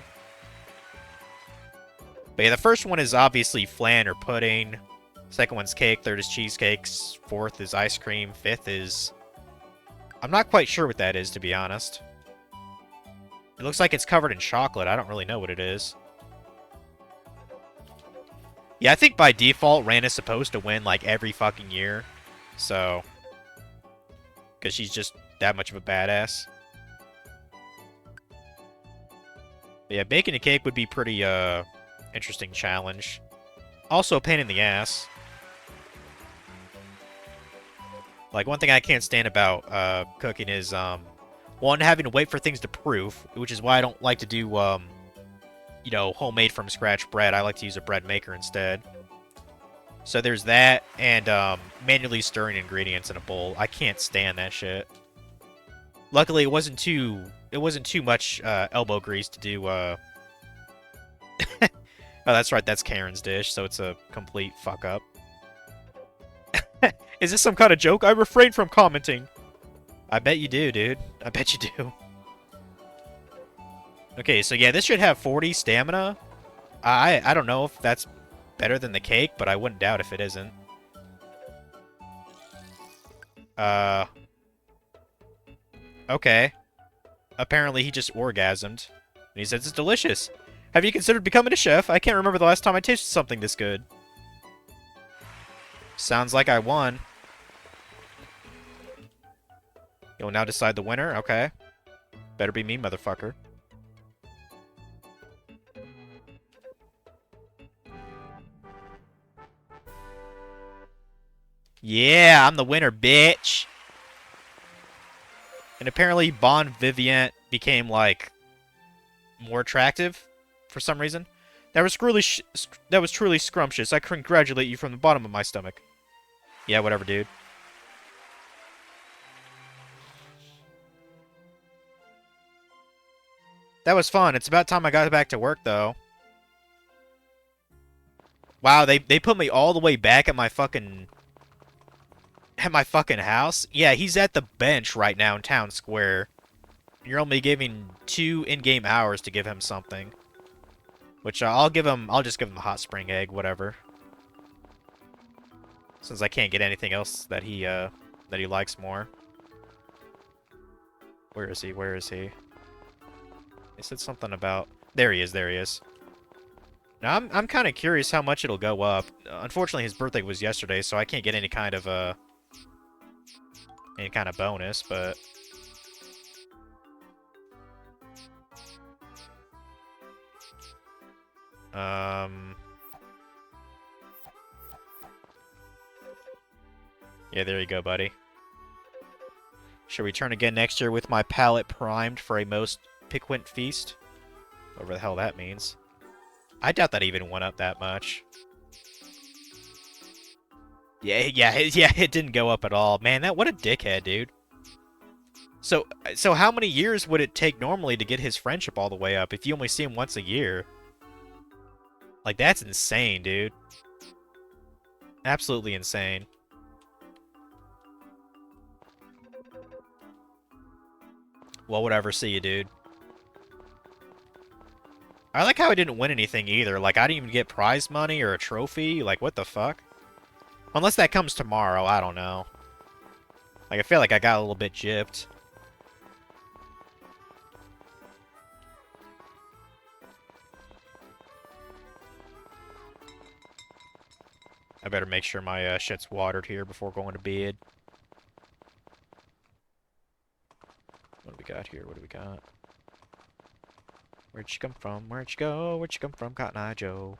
But yeah, the first one is obviously flan or pudding. Second one's cake. Third is cheesecakes. Fourth is ice cream. Fifth is... I'm not quite sure what that is, to be honest. It looks like it's covered in chocolate. I don't really know what it is. Yeah, I think by default, Ran is supposed to win, like, every fucking year. So... Because she's just that much of a badass. But yeah, baking a cake would be pretty, interesting challenge. Also a pain in the ass. Like, one thing I can't stand about, cooking is, one, having to wait for things to proof, which is why I don't like to do, you know, homemade from scratch bread. I like to use a bread maker instead. So there's that, and manually stirring ingredients in a bowl. I can't stand that shit. Luckily, it wasn't too much elbow grease to do. Oh, that's right. That's Karen's dish, so it's a complete fuck up. Is this some kind of joke? I refrain from commenting. I bet you do, dude. I bet you do. Okay, so yeah, this should have 40 stamina. I don't know if that's better than the cake, but I wouldn't doubt if it isn't. Okay. Apparently he just orgasmed. And he says it's delicious. Have you considered becoming a chef? I can't remember the last time I tasted something this good. Sounds like I won. You'll now decide the winner? Okay. Better be me, motherfucker. Yeah, I'm the winner, bitch. And apparently Bon Vivant became, like, more attractive for some reason. That was truly scrumptious. I congratulate you from the bottom of my stomach. Yeah, whatever, dude. That was fun. It's about time I got back to work, though. Wow, they put me all the way back at my fucking... At my fucking house? Yeah, he's at the bench right now in Town Square. You're only giving 2 in-game hours to give him something. Which I'll just give him a hot spring egg, whatever. Since I can't get anything else that he likes more. Where is he? Where is he? They said something about... There he is, there he is. Now, I'm kind of curious how much it'll go up. Unfortunately, his birthday was yesterday, so I can't get any kind of bonus, but... Yeah, there you go, buddy. Should return again next year with my palate primed for a most piquant feast? Whatever the hell that means. I doubt that even went up that much. Yeah, it didn't go up at all. Man, what a dickhead, dude. So how many years would it take normally to get his friendship all the way up if you only see him once a year? Like, that's insane, dude. Absolutely insane. Well, whatever. See you, dude. I like how I didn't win anything either. Like, I didn't even get prize money or a trophy. Like, what the fuck? Unless that comes tomorrow. I don't know. Like, I feel like I got a little bit gypped. I better make sure my shit's watered here before going to bed. What do we got here? What do we got? Where'd you come from? Where'd you go? Where'd you come from, Cotton Eye Joe?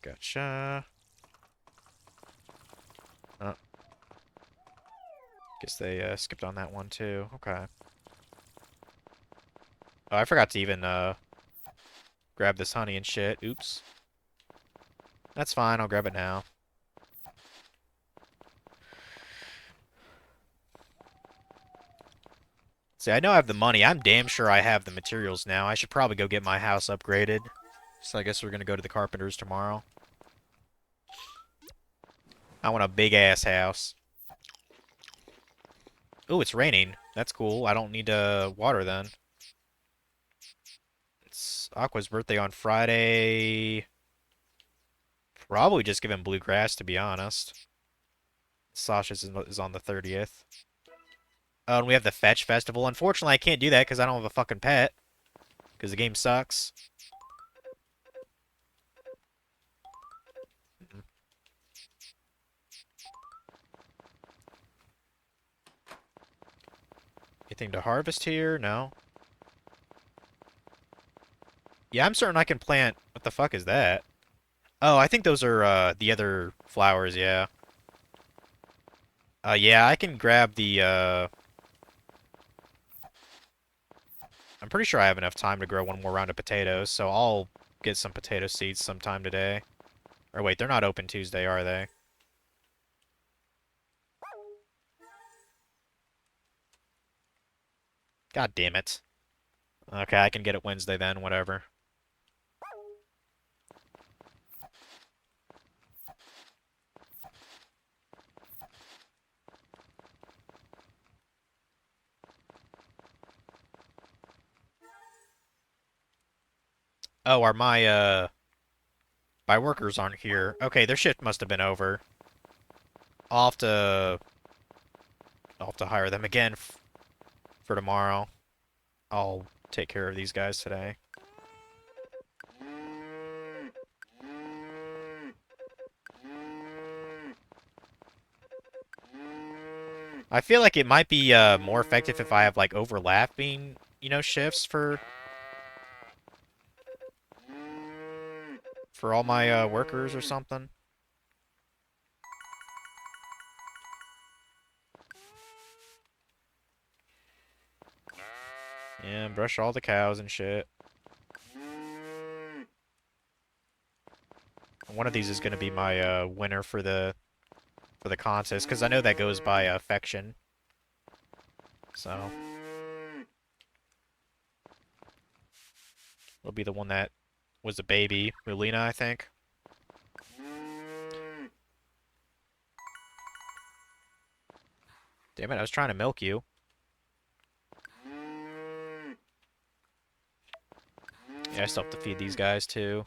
Gotcha. Oh. Guess they skipped on that one too. Okay. Oh, I forgot to even grab this honey and shit. Oops. That's fine. I'll grab it now. See, I know I have the money. I'm damn sure I have the materials now. I should probably go get my house upgraded. So I guess we're gonna go to the carpenters tomorrow. I want a big-ass house. Ooh, it's raining. That's cool. I don't need to water then. It's Aqua's birthday on Friday. Probably just give him bluegrass, to be honest. Sasha's is on the 30th. Oh, and we have the Fetch Festival. Unfortunately, I can't do that because I don't have a fucking pet. Because the game sucks. Anything to harvest here? No. Yeah, I'm certain I can plant... What the fuck is that? Oh, I think those are the other flowers, yeah. Yeah, I can grab the I'm pretty sure I have enough time to grow one more round of potatoes, so I'll get some potato seeds sometime today. Or wait, they're not open Tuesday, are they? God damn it. Okay, I can get it Wednesday then, whatever. Oh, are my workers aren't here. Okay, their shift must have been over. I'll have to hire them again for tomorrow. I'll take care of these guys today. I feel like it might be more effective if I have like overlapping, shifts for all my workers or something. Yeah, brush all the cows and shit. One of these is gonna be my winner for the contest because I know that goes by affection. So it'll be the one that was a baby, Mulina, I think. Damn it, I was trying to milk you. Yeah, I still have to feed these guys too.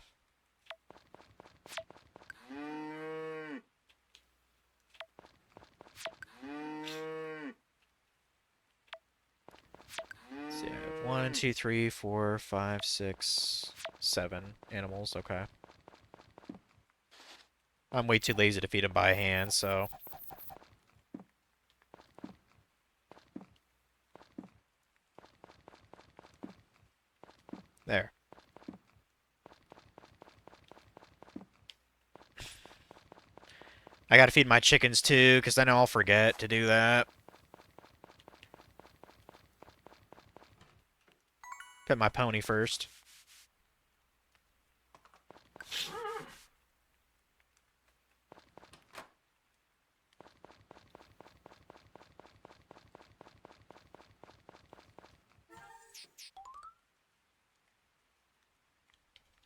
1, 2, 3, 4, 5, 6, 7 animals. Okay. I'm way too lazy to feed them by hand, so... There. I gotta feed my chickens too, because then I'll forget to do that. Put my pony first.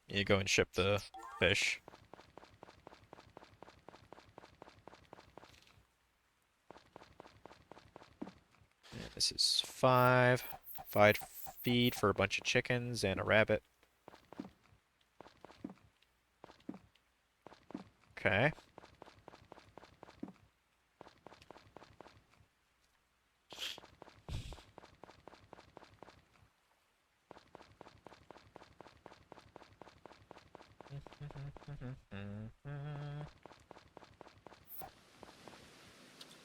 You go and ship the fish. And this is 5. 5 feed for a bunch of chickens and a rabbit. Okay.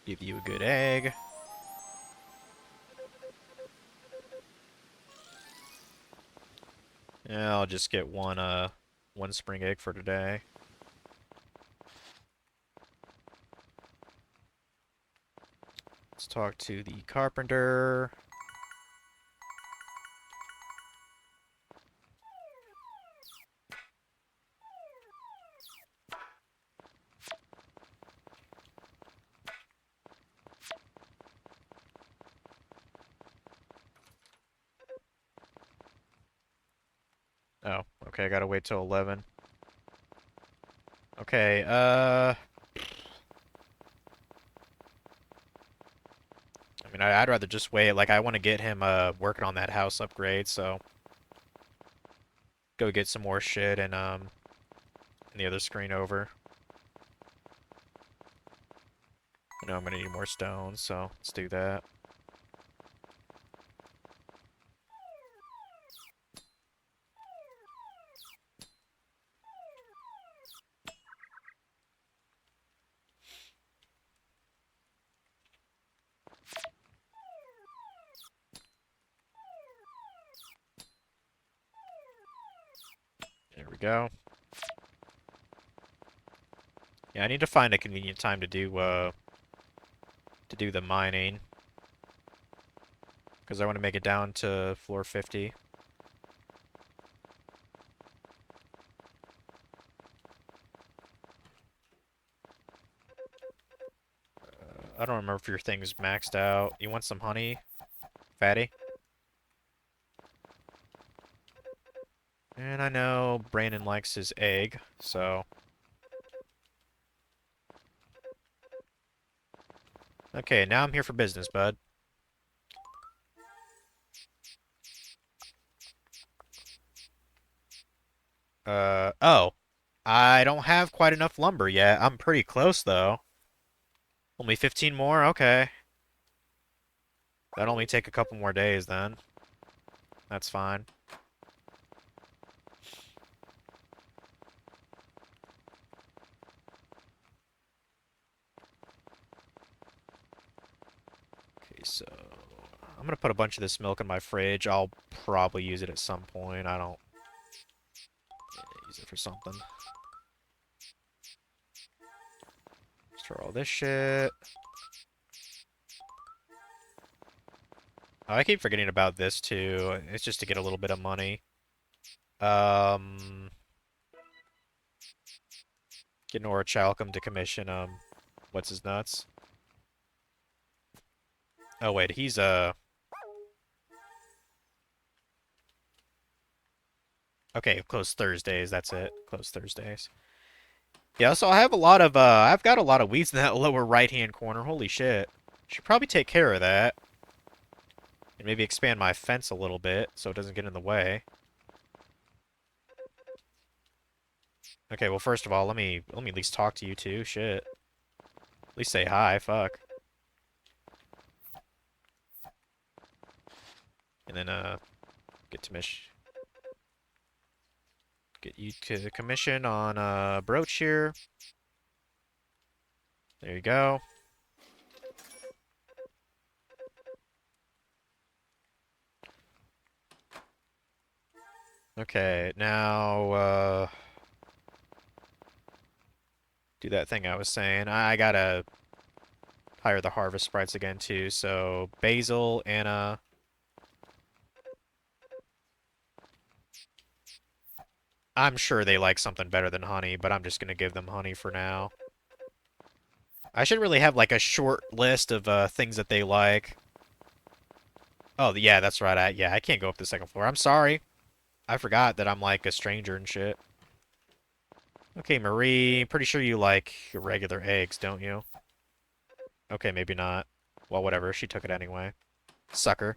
Give you a good egg. Yeah, I'll just get one spring egg for today. Let's talk to the carpenter. Oh, okay, I gotta wait till 11. Okay, I mean, I'd rather just wait. Like, I want to get him, working on that house upgrade, so... Go get some more shit and, in the other screen over. I know I'm gonna need more stones, so let's do that. There we go. Yeah, I need to find a convenient time to do the mining. Because I want to make it down to floor 50. I don't remember if your thing's maxed out. You want some honey, fatty? And I know Brandon likes his egg, so... Okay, now I'm here for business, bud. Oh. I don't have quite enough lumber yet. I'm pretty close, though. Only 15 more? Okay. That'll only take a couple more days, then. That's fine. Okay, so... I'm gonna put a bunch of this milk in my fridge. I'll probably use it at some point. I don't... use it for something. Store all this shit. Oh, I keep forgetting about this, too. It's just to get a little bit of money. Get Nora Chalcom to commission, what's his nuts? Oh, wait, he's, okay, close Thursdays, that's it. Close Thursdays. Yeah, so I have a lot of, I've got a lot of weeds in that lower right-hand corner. Holy shit. Should probably take care of that. And maybe expand my fence a little bit so it doesn't get in the way. Okay, well, first of all, let me at least talk to you two. Shit. At least say hi, fuck. And then, Get you to the commission on brooch here. There you go. Okay, now do that thing I was saying. I gotta hire the harvest sprites again too. So Basil, Anna. I'm sure they like something better than honey, but I'm just gonna give them honey for now. I should really have like a short list of things that they like. Oh yeah, that's right. I can't go up the second floor. I'm sorry. I forgot that I'm like a stranger and shit. Okay, Marie, pretty sure you like regular eggs, don't you? Okay, maybe not. Well, whatever. She took it anyway. Sucker.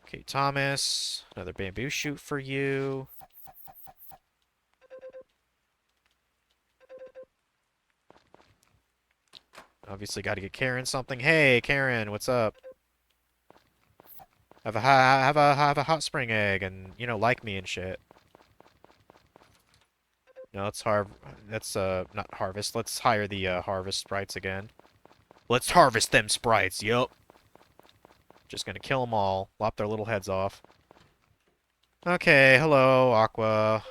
Okay, Thomas. Another bamboo shoot for you. Obviously got to get Karen something. Hey, Karen, what's up? Have a hot spring egg and, you know, like me and shit. No, let's not harvest. Let's hire the harvest sprites again. Let's harvest them sprites. Yup. Just gonna kill them all. Lop their little heads off. Okay, hello, Aqua.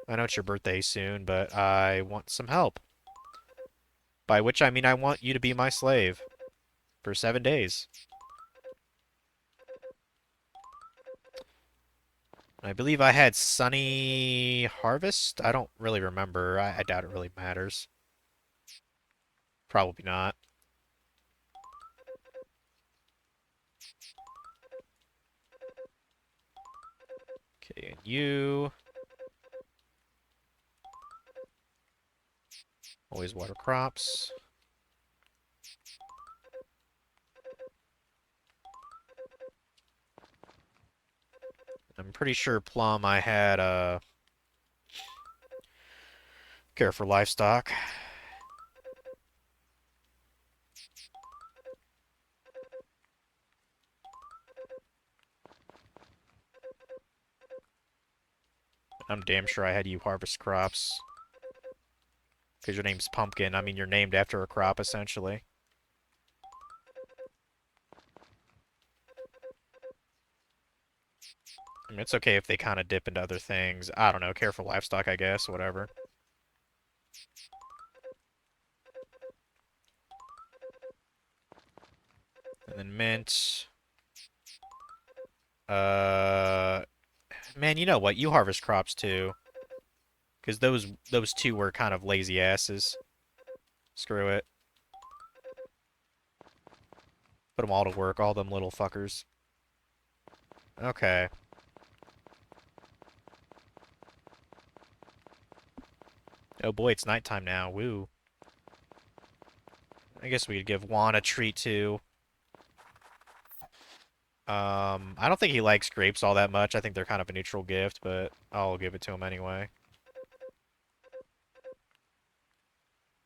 I know it's your birthday soon, but I want some help. By which I mean I want you to be my slave. For 7 days. I believe I had Sunny Harvest? I don't really remember. I doubt it really matters. Probably not. Okay, and you... Always water crops. I'm pretty sure Plum I had care for livestock. I'm damn sure I had you harvest crops. Because your name's Pumpkin. I mean, you're named after a crop, essentially. I mean, it's okay if they kind of dip into other things. I don't know. Care for livestock, I guess. Whatever. And then mint. Man, you know what? You harvest crops too. Because those two were kind of lazy asses. Screw it. Put them all to work, all them little fuckers. Okay. Oh boy, it's nighttime now. Woo. I guess we could give Juan a treat too. I don't think he likes grapes all that much. I think they're kind of a neutral gift, but I'll give it to him anyway.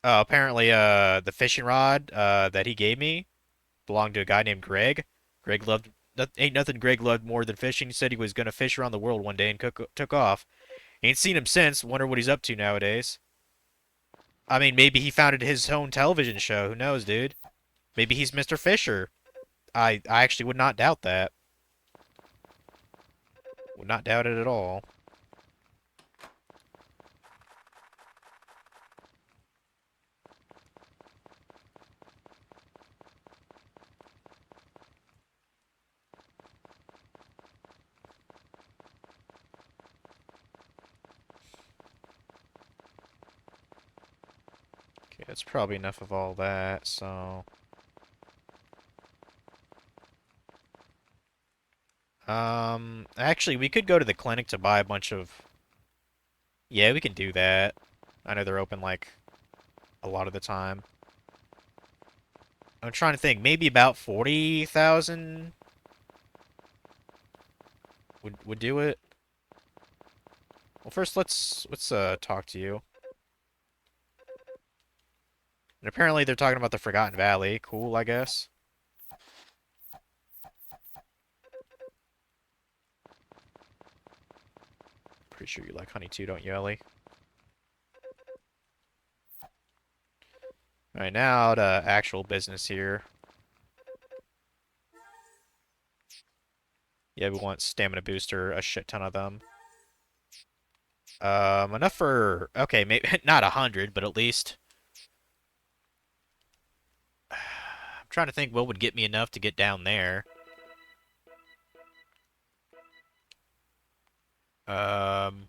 Apparently, the fishing rod, that he gave me belonged to a guy named Greg. Greg loved, ain't nothing Greg loved more than fishing. He said he was gonna fish around the world one day and took off. Ain't seen him since. Wonder what he's up to nowadays. I mean, maybe he founded his own television show. Who knows, dude? Maybe he's Mr. Fisher. I actually would not doubt that. Would not doubt it at all. Okay, that's probably enough of all that, so... Actually, we could go to the clinic to buy a bunch of... Yeah, we can do that. I know they're open, like, a lot of the time. I'm trying to think. Maybe about 40,000 would do it. Well, first let's talk to you. And apparently they're talking about the Forgotten Valley. Cool, I guess. Pretty sure you like honey too, don't you, Ellie? Alright, now to actual business here. Yeah, we want stamina booster, a shit ton of them. Enough for... Okay, maybe not 100, but at least... I'm trying to think what would get me enough to get down there. Probably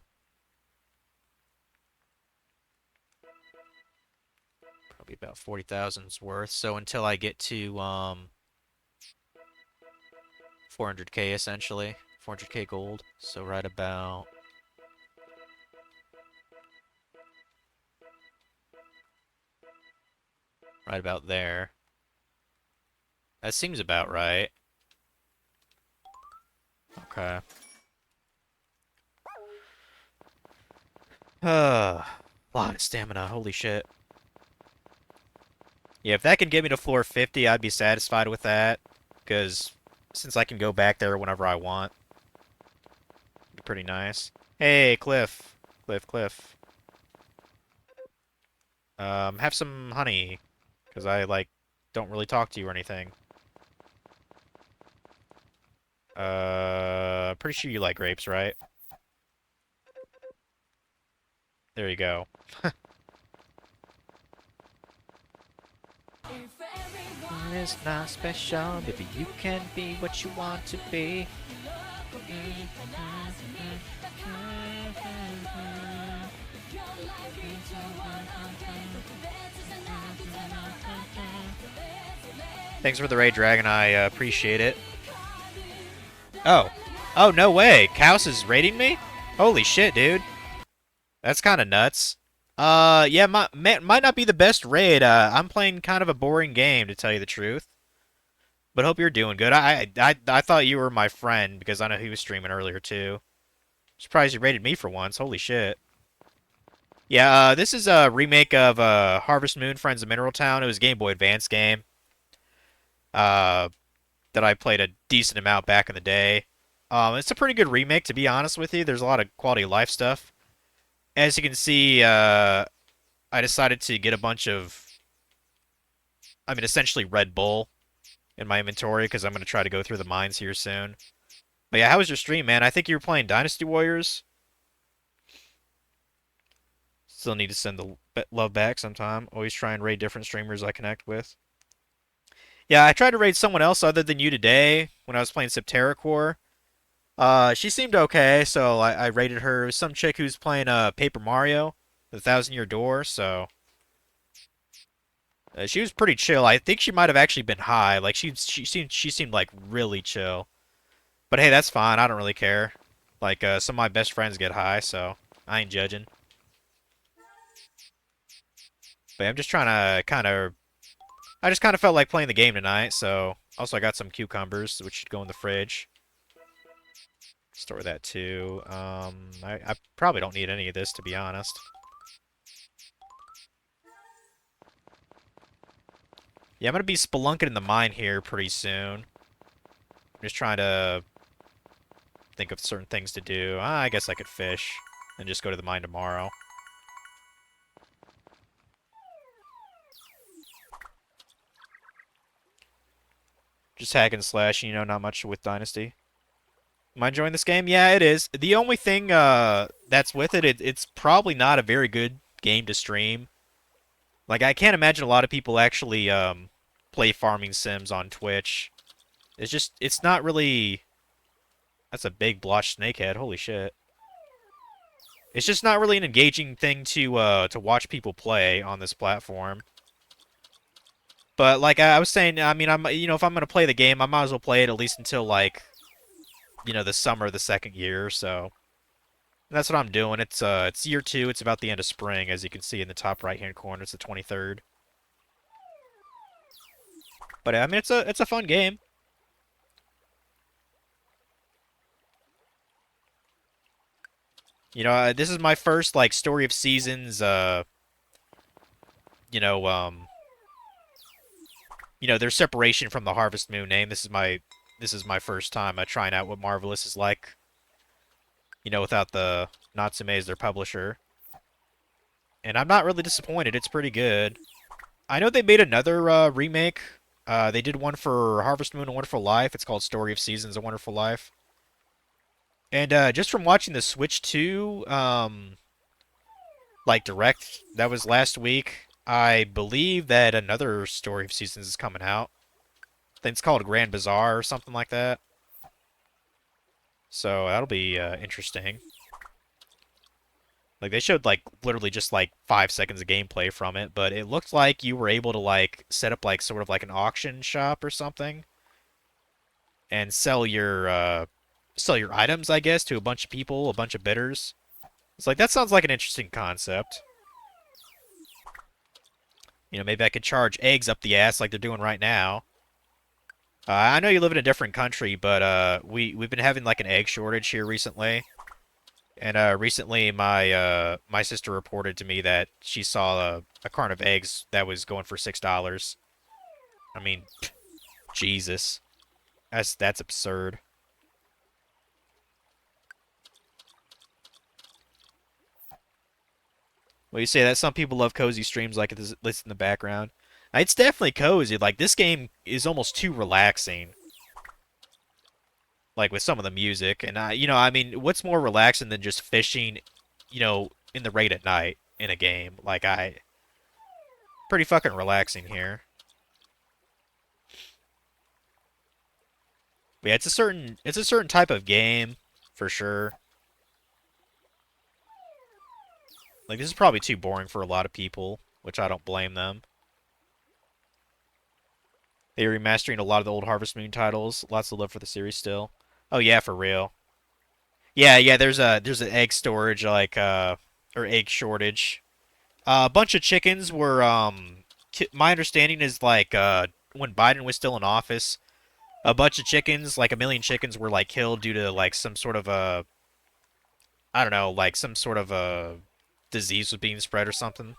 about 40,000's worth. So until I get to 400k essentially, 400k gold. So right about there. That seems about right. Okay. A lot of stamina. Holy shit. Yeah, if that can get me to floor 50, I'd be satisfied with that. Because since I can go back there whenever I want, it'd be pretty nice. Hey, Cliff. Cliff. Have some honey. Because I, like, don't really talk to you or anything. Pretty sure you like grapes, right? There you go. It's not special, baby. You can be what you want to be. Thanks for the raid, Dragon. I appreciate it. Oh. Oh, no way. Kaus is raiding me? Holy shit, dude. That's kind of nuts. Yeah, might not be the best raid. I'm playing kind of a boring game, to tell you the truth. But hope you're doing good. I thought you were my friend, because I know he was streaming earlier, too. Surprised you raided me for once. Holy shit. Yeah, this is a remake of Harvest Moon, Friends of Mineral Town. It was a Game Boy Advance game. That I played a decent amount back in the day. It's a pretty good remake, to be honest with you. There's a lot of quality of life stuff. As you can see, I decided to get a bunch of, essentially Red Bull in my inventory because I'm going to try to go through the mines here soon. But yeah, how was your stream, man? I think you were playing Dynasty Warriors. Still need to send the love back sometime. Always try and raid different streamers I connect with. Yeah, I tried to raid someone else other than you today when I was playing Septerra Core. She seemed okay, so I rated her. It was some chick who's playing Paper Mario, the Thousand Year Door, so she was pretty chill. I think she might have actually been high. Like she seemed like really chill. But hey, that's fine. I don't really care. Like some of my best friends get high, so I ain't judging. But I'm just trying to I just kind of felt like playing the game tonight, so also I got some cucumbers which should go in the fridge. Store that too. I probably don't need any of this, to be honest. Yeah, I'm gonna be spelunking in the mine here pretty soon. I'm just trying to think of certain things to do. I guess I could fish and just go to the mine tomorrow. Just hack and slash, not much with Dynasty. Am I enjoying this game? Yeah, it is. The only thing that's with it's probably not a very good game to stream. Like, I can't imagine a lot of people actually play farming sims on Twitch. It's not really... That's a big blotched snakehead. Holy shit. It's just not really an engaging thing to watch people play on this platform. But like I was saying, if I'm gonna play the game, I might as well play it at least until like, the summer of the second year. So and that's what I'm doing. It's year 2. It's about the end of spring, as you can see in the top right-hand corner. It's the 23rd. But it's a fun game. This is my first like Story of Seasons. Their separation from the Harvest Moon name. This is my first time trying out what Marvelous is like. You know, without the Natsume as their publisher. And I'm not really disappointed. It's pretty good. I know they made another remake. They did one for Harvest Moon: A Wonderful Life. It's called Story of Seasons: A Wonderful Life. And just from watching the Switch 2, like direct, that was last week. I believe that another Story of Seasons is coming out. I think it's called Grand Bazaar or something like that. So that'll be interesting. Like they showed like literally just like 5 seconds of gameplay from it, but it looked like you were able to like set up like sort of like an auction shop or something and sell your items, I guess, to a bunch of people, a bunch of bidders. It's like that sounds like an interesting concept. You know, maybe I could charge eggs up the ass like they're doing right now. I know you live in a different country, but we've been having like an egg shortage here recently. And recently, my sister reported to me that she saw a carton of eggs that was going for $6. I mean, Jesus, that's absurd. Well, you say that some people love cozy streams like this in the background. It's definitely cozy. Like this game is almost too relaxing. Like with some of the music, and you know, I mean, what's more relaxing than just fishing, you know, in the rain at night in a game? Pretty fucking relaxing here. But yeah, it's a certain type of game for sure. Like this is probably too boring for a lot of people, which I don't blame them. They're remastering a lot of the old Harvest Moon titles. Lots of love for the series still. Oh yeah, for real. Yeah. There's an egg storage or egg shortage. A bunch of chickens were my understanding is like when Biden was still in office, a bunch of chickens, like a million chickens, were like killed due to like some sort of a I don't know, like some sort of a disease was being spread or something,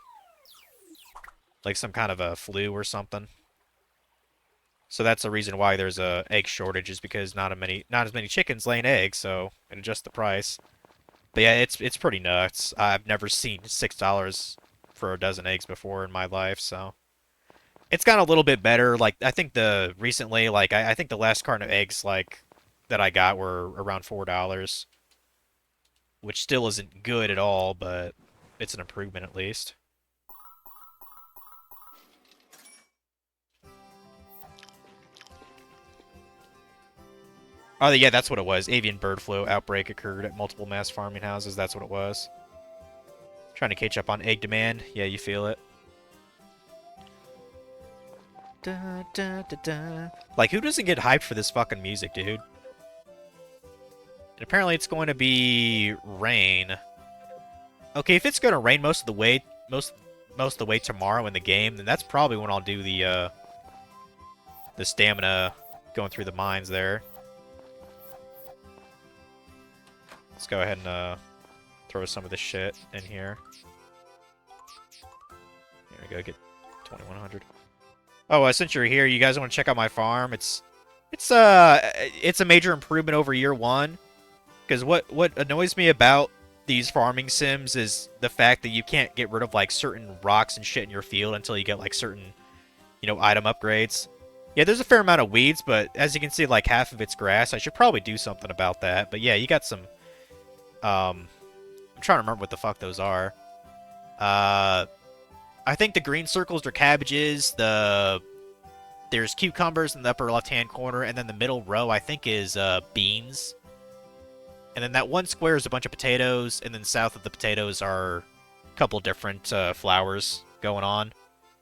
like some kind of a flu or something. So that's the reason why there's a egg shortage is because not as many chickens laying eggs, so it adjusts the price. But yeah, it's pretty nuts. I've never seen $6 for a dozen eggs before in my life, so it's gotten a little bit better. Like I think the recently, like I think the last carton of eggs like that I got were around $4, which still isn't good at all, but it's an improvement at least. Oh yeah, that's what it was. Avian bird flu outbreak occurred at multiple mass farming houses. That's what it was. Trying to catch up on egg demand. Yeah, you feel it. Da, da, da, da. Like, who doesn't get hyped for this fucking music, dude? And apparently it's going to be rain. Okay, if it's going to rain most of the way tomorrow in the game, then that's probably when I'll do the stamina going through the mines there. Let's go ahead and throw some of this shit in here. Here we go, get 2100. Oh, since you're here, you guys want to check out my farm? It's a major improvement over year one. Because what annoys me about these farming sims is the fact that you can't get rid of like certain rocks and shit in your field until you get like certain, you know, item upgrades. Yeah, there's a fair amount of weeds, but as you can see, like half of it's grass. I should probably do something about that. But yeah, you got some. I'm trying to remember what the fuck those are. I think the green circles are cabbages. There's cucumbers in the upper left-hand corner, and then the middle row I think is beans. And then that one square is a bunch of potatoes, and then south of the potatoes are a couple different flowers going on.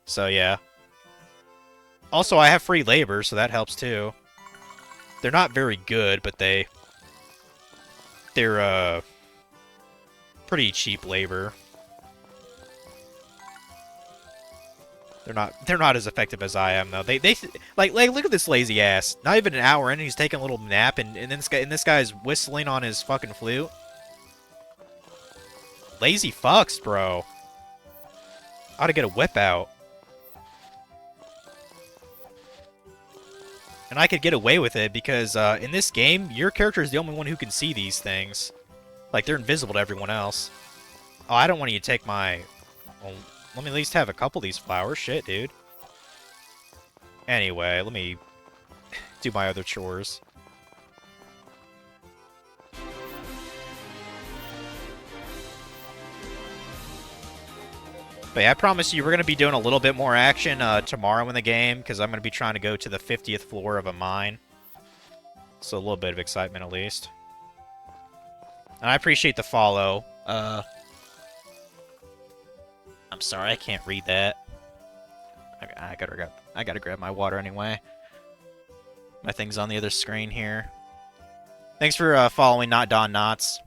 So yeah. Also, I have free labor, so that helps too. They're not very good, but they're pretty cheap labor. They're not as effective as I am though. They like look at this lazy ass. Not even an hour in, he's taking a little nap, and then this guy's whistling on his fucking flute. Lazy fucks, bro. Ought to get a whip out. And I could get away with it because in this game, your character is the only one who can see these things. Like, they're invisible to everyone else. Oh, I don't want you to take my... Well, let me at least have a couple of these flowers. Shit, dude. Anyway, let me do my other chores. But yeah, I promise you, we're going to be doing a little bit more action tomorrow in the game, because I'm going to be trying to go to the 50th floor of a mine. So a little bit of excitement, at least. And I appreciate the follow. I'm sorry, I can't read that. I gotta grab my water anyway. My thing's on the other screen here. Thanks for following Not Don Knots.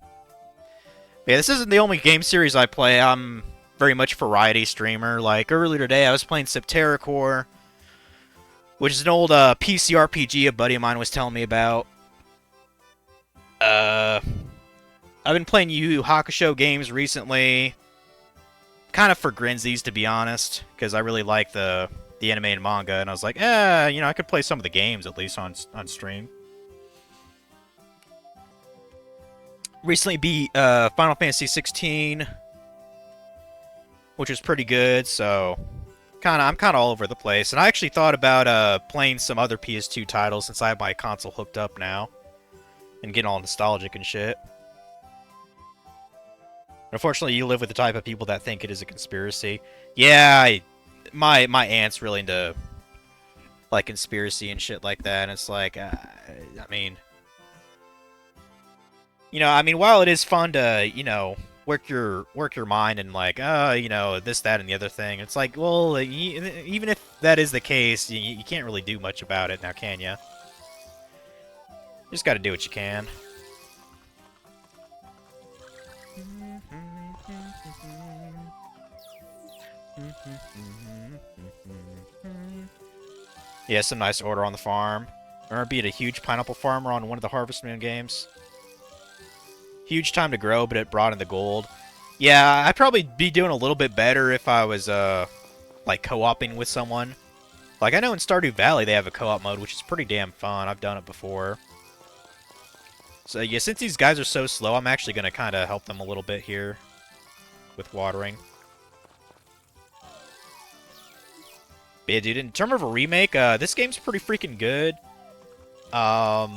Yeah, this isn't the only game series I play. I'm very much a variety streamer. Like, earlier today, I was playing Septerracore, which is an old PC RPG a buddy of mine was telling me about. I've been playing Yu Yu Hakusho games recently. Kind of for grinsies, to be honest, because I really like the anime and manga, and I was like, you know, I could play some of the games at least on stream. Recently beat Final Fantasy 16, which was pretty good, so I'm kind of all over the place. And I actually thought about playing some other PS2 titles since I have my console hooked up now, and getting all nostalgic and shit. Unfortunately, you live with the type of people that think it is a conspiracy. Yeah, my aunt's really into like conspiracy and shit like that, and it's like, I mean, you know, while it is fun to, you know, work your mind and like, you know, this, that, and the other thing, it's like, well, even if that is the case, you can't really do much about it now, can you? You just got to do what you can. Yeah, some nice order on the farm. Remember being a huge pineapple farmer on one of the Harvest Moon games? Huge time to grow, but it brought in the gold. Yeah, I'd probably be doing a little bit better if I was, like, co-oping with someone. Like, I know in Stardew Valley they have a co-op mode, which is pretty damn fun. I've done it before. So, yeah, since these guys are so slow, I'm actually going to kind of help them a little bit here with watering. But yeah, dude, in terms of a remake, this game's pretty freaking good. I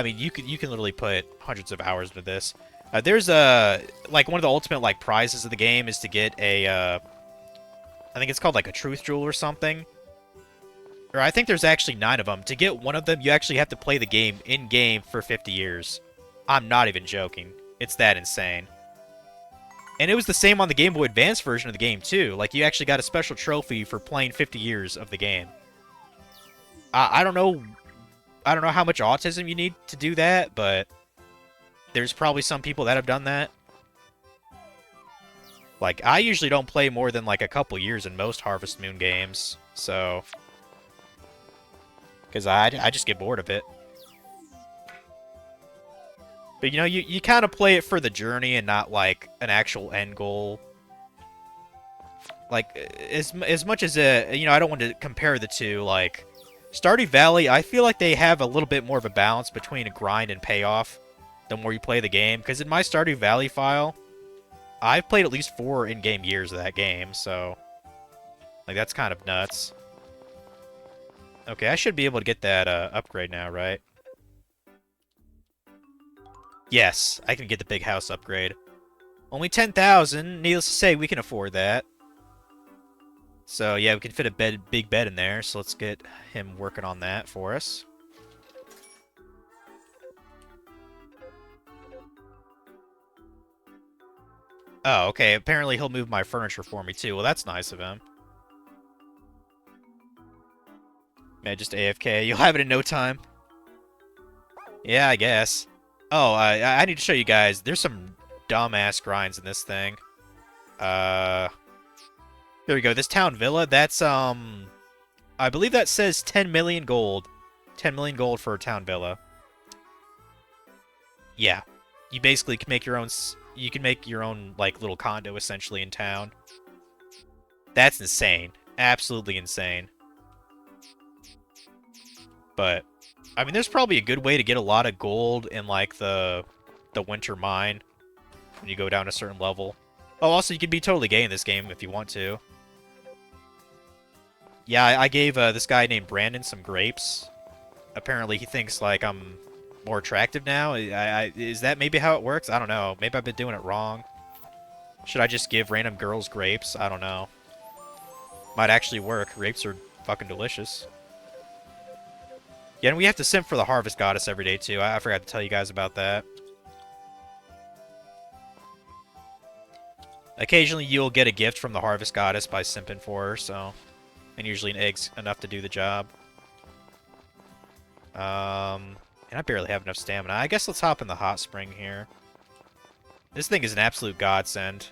mean, you can literally put hundreds of hours into this. There's like one of the ultimate like prizes of the game is to get a I think it's called like a truth jewel or something. Or I think there's actually 9 of them. To get one of them, you actually have to play the game in game for 50 years. I'm not even joking. It's that insane. And it was the same on the Game Boy Advance version of the game too. Like you actually got a special trophy for playing 50 years of the game. I don't know how much autism you need to do that, but there's probably some people that have done that. Like, I usually don't play more than, like, a couple years in most Harvest Moon games, so... Because I just get bored of it. But, you know, you kind of play it for the journey and not, like, an actual end goal. Like, as much as, you know, I don't want to compare the two, like... Stardew Valley, I feel like they have a little bit more of a balance between a grind and payoff the more you play the game. Because in my Stardew Valley file, I've played at least 4 in-game years of that game, so... Like, that's kind of nuts. Okay, I should be able to get that upgrade now, right? Yes, I can get the big house upgrade. Only 10,000, needless to say, we can afford that. So, yeah, we can fit a big bed in there, so let's get him working on that for us. Oh, okay, apparently he'll move my furniture for me, too. Well, that's nice of him. Man, just AFK. You'll have it in no time. Yeah, I guess. Oh, I need to show you guys. There's some dumbass grinds in this thing. Here we go. This town villa, that's, I believe that says 10 million gold. 10 million gold for a town villa. Yeah. You basically can make your own, you can make your own, like, little condo, essentially, in town. That's insane. Absolutely insane. But, I mean, there's probably a good way to get a lot of gold in, like, the winter mine when you go down a certain level. Oh, also, you can be totally gay in this game if you want to. Yeah, I gave this guy named Brandon some grapes. Apparently, he thinks, like, I'm more attractive now. Is that maybe how it works? I don't know. Maybe I've been doing it wrong. Should I just give random girls grapes? I don't know. Might actually work. Grapes are fucking delicious. Yeah, and we have to simp for the Harvest Goddess every day, too. I forgot to tell you guys about that. Occasionally, you'll get a gift from the Harvest Goddess by simping for her, so... And usually an egg's enough to do the job. And I barely have enough stamina. I guess let's hop in the hot spring here. This thing is an absolute godsend.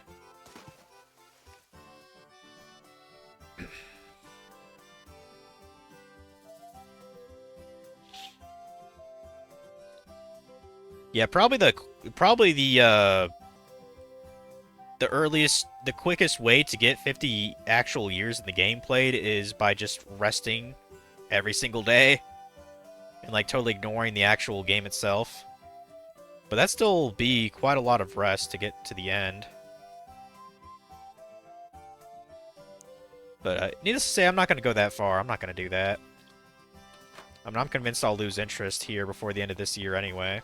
Yeah, probably the quickest way to get 50 actual years in the game played is by just resting every single day and like totally ignoring the actual game itself. But that'd still be quite a lot of rest to get to the end. But needless to say, I'm not going to go that far. I'm not going to do that. I mean, I'm convinced I'll lose interest here before the end of this year anyway.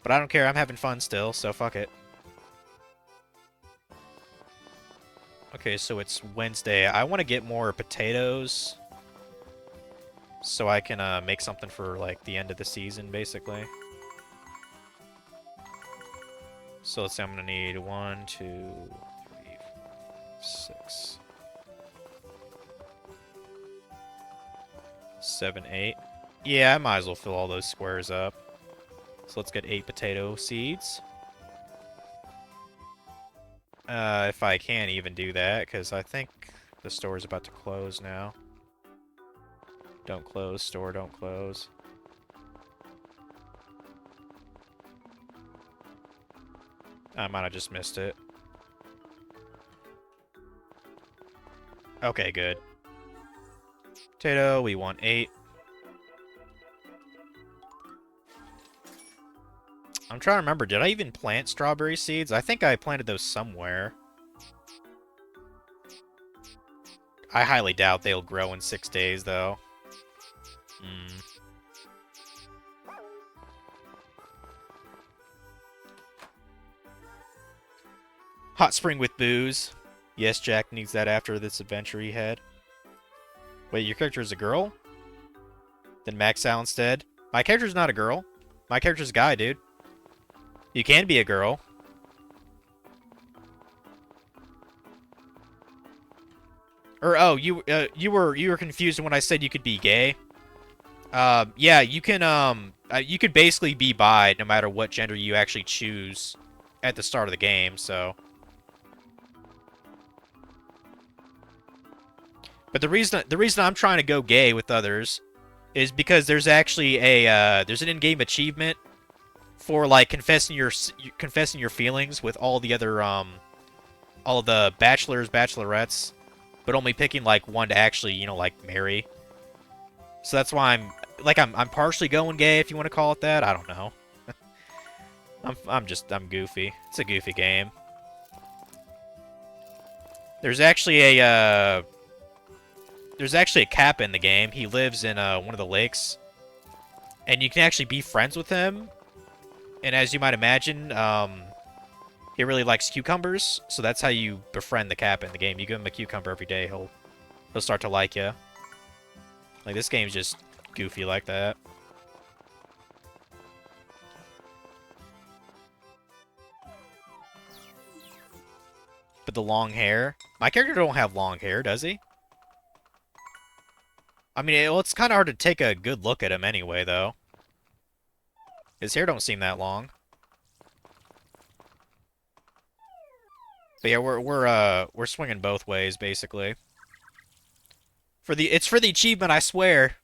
But I don't care, I'm having fun still, so fuck it. Okay, so it's Wednesday. I want to get more potatoes so I can make something for, like, the end of the season, basically. So let's say I'm going to need 1, 2, 3, 4, 6, 7, 8. Yeah, I might as well fill all those squares up. So let's get 8 potato seeds. If I can even do that, because I think the store is about to close now. Don't close, store, don't close. I might have just missed it. Okay, good. Potato, we want 8. I'm trying to remember, did I even plant strawberry seeds? I think I planted those somewhere. I highly doubt they'll grow in 6 days, though. Hot spring with booze. Yes, Jack needs that after this adventure he had. Wait, your character is a girl? Then max out instead. My character's not a girl. My character's a guy, dude. You can be a girl. Or you were confused when I said you could be gay. Yeah, you could basically be bi no matter what gender you actually choose at the start of the game, so. But the reason I'm trying to go gay with others is because there's actually there's an in-game achievement for like confessing your feelings with all the other all the bachelors, bachelorettes, but only picking like one to actually, you know, like marry. So that's why I'm partially going gay, if you want to call it that. I don't know. I'm goofy. It's a goofy game. There's actually a Kappa in the game. He lives in one of the lakes, and you can actually be friends with him. And as you might imagine, he really likes cucumbers, so that's how you befriend the Kappa in the game. You give him a cucumber every day, he'll start to like you. Like, this game's just goofy like that. But the long hair, my character don't have long hair, does he? I mean, it's kind of hard to take a good look at him anyway, though. His hair don't seem that long. But yeah, we're swinging both ways basically. It's for the achievement, I swear.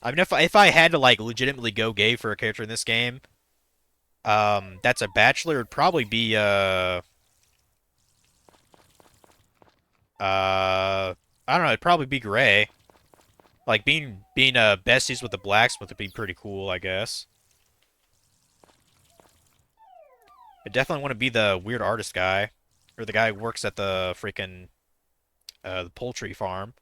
I mean, if I had to like legitimately go gay for a character in this game, that's a bachelor, it'd probably be I don't know. It'd probably be Gray. Like being besties with the blacksmith would be pretty cool, I guess. I definitely want to be the weird artist guy, or the guy who works at the freaking the poultry farm.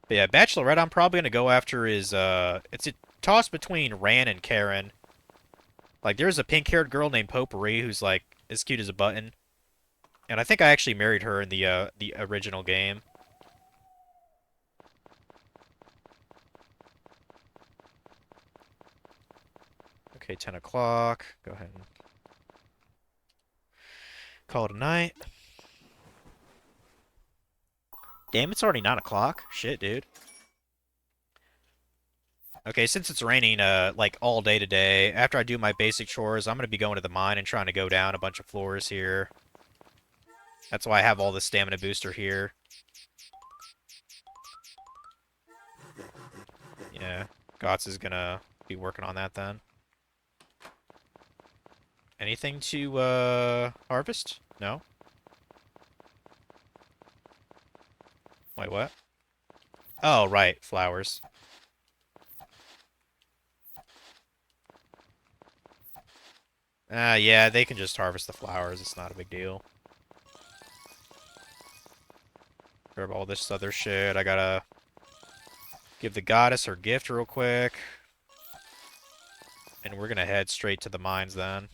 But yeah, Bachelorette, I'm probably gonna go after is it's a toss between Ran and Karen. Like there's a pink-haired girl named Potpourri who's like as cute as a button, and I think I actually married her in the original game. Okay, 10 o'clock. Go ahead and call it a night. Damn, it's already 9 o'clock. Shit, dude. Okay, since it's raining like all day today, after I do my basic chores, I'm gonna be going to the mine and trying to go down a bunch of floors here. That's why I have all the stamina booster here. Yeah, Gots is gonna be working on that then. Anything to harvest? No? Wait, what? Oh, right, flowers. Yeah, they can just harvest the flowers. It's not a big deal. Grab all this other shit. I gotta give the goddess her gift real quick. And we're gonna head straight to the mines then.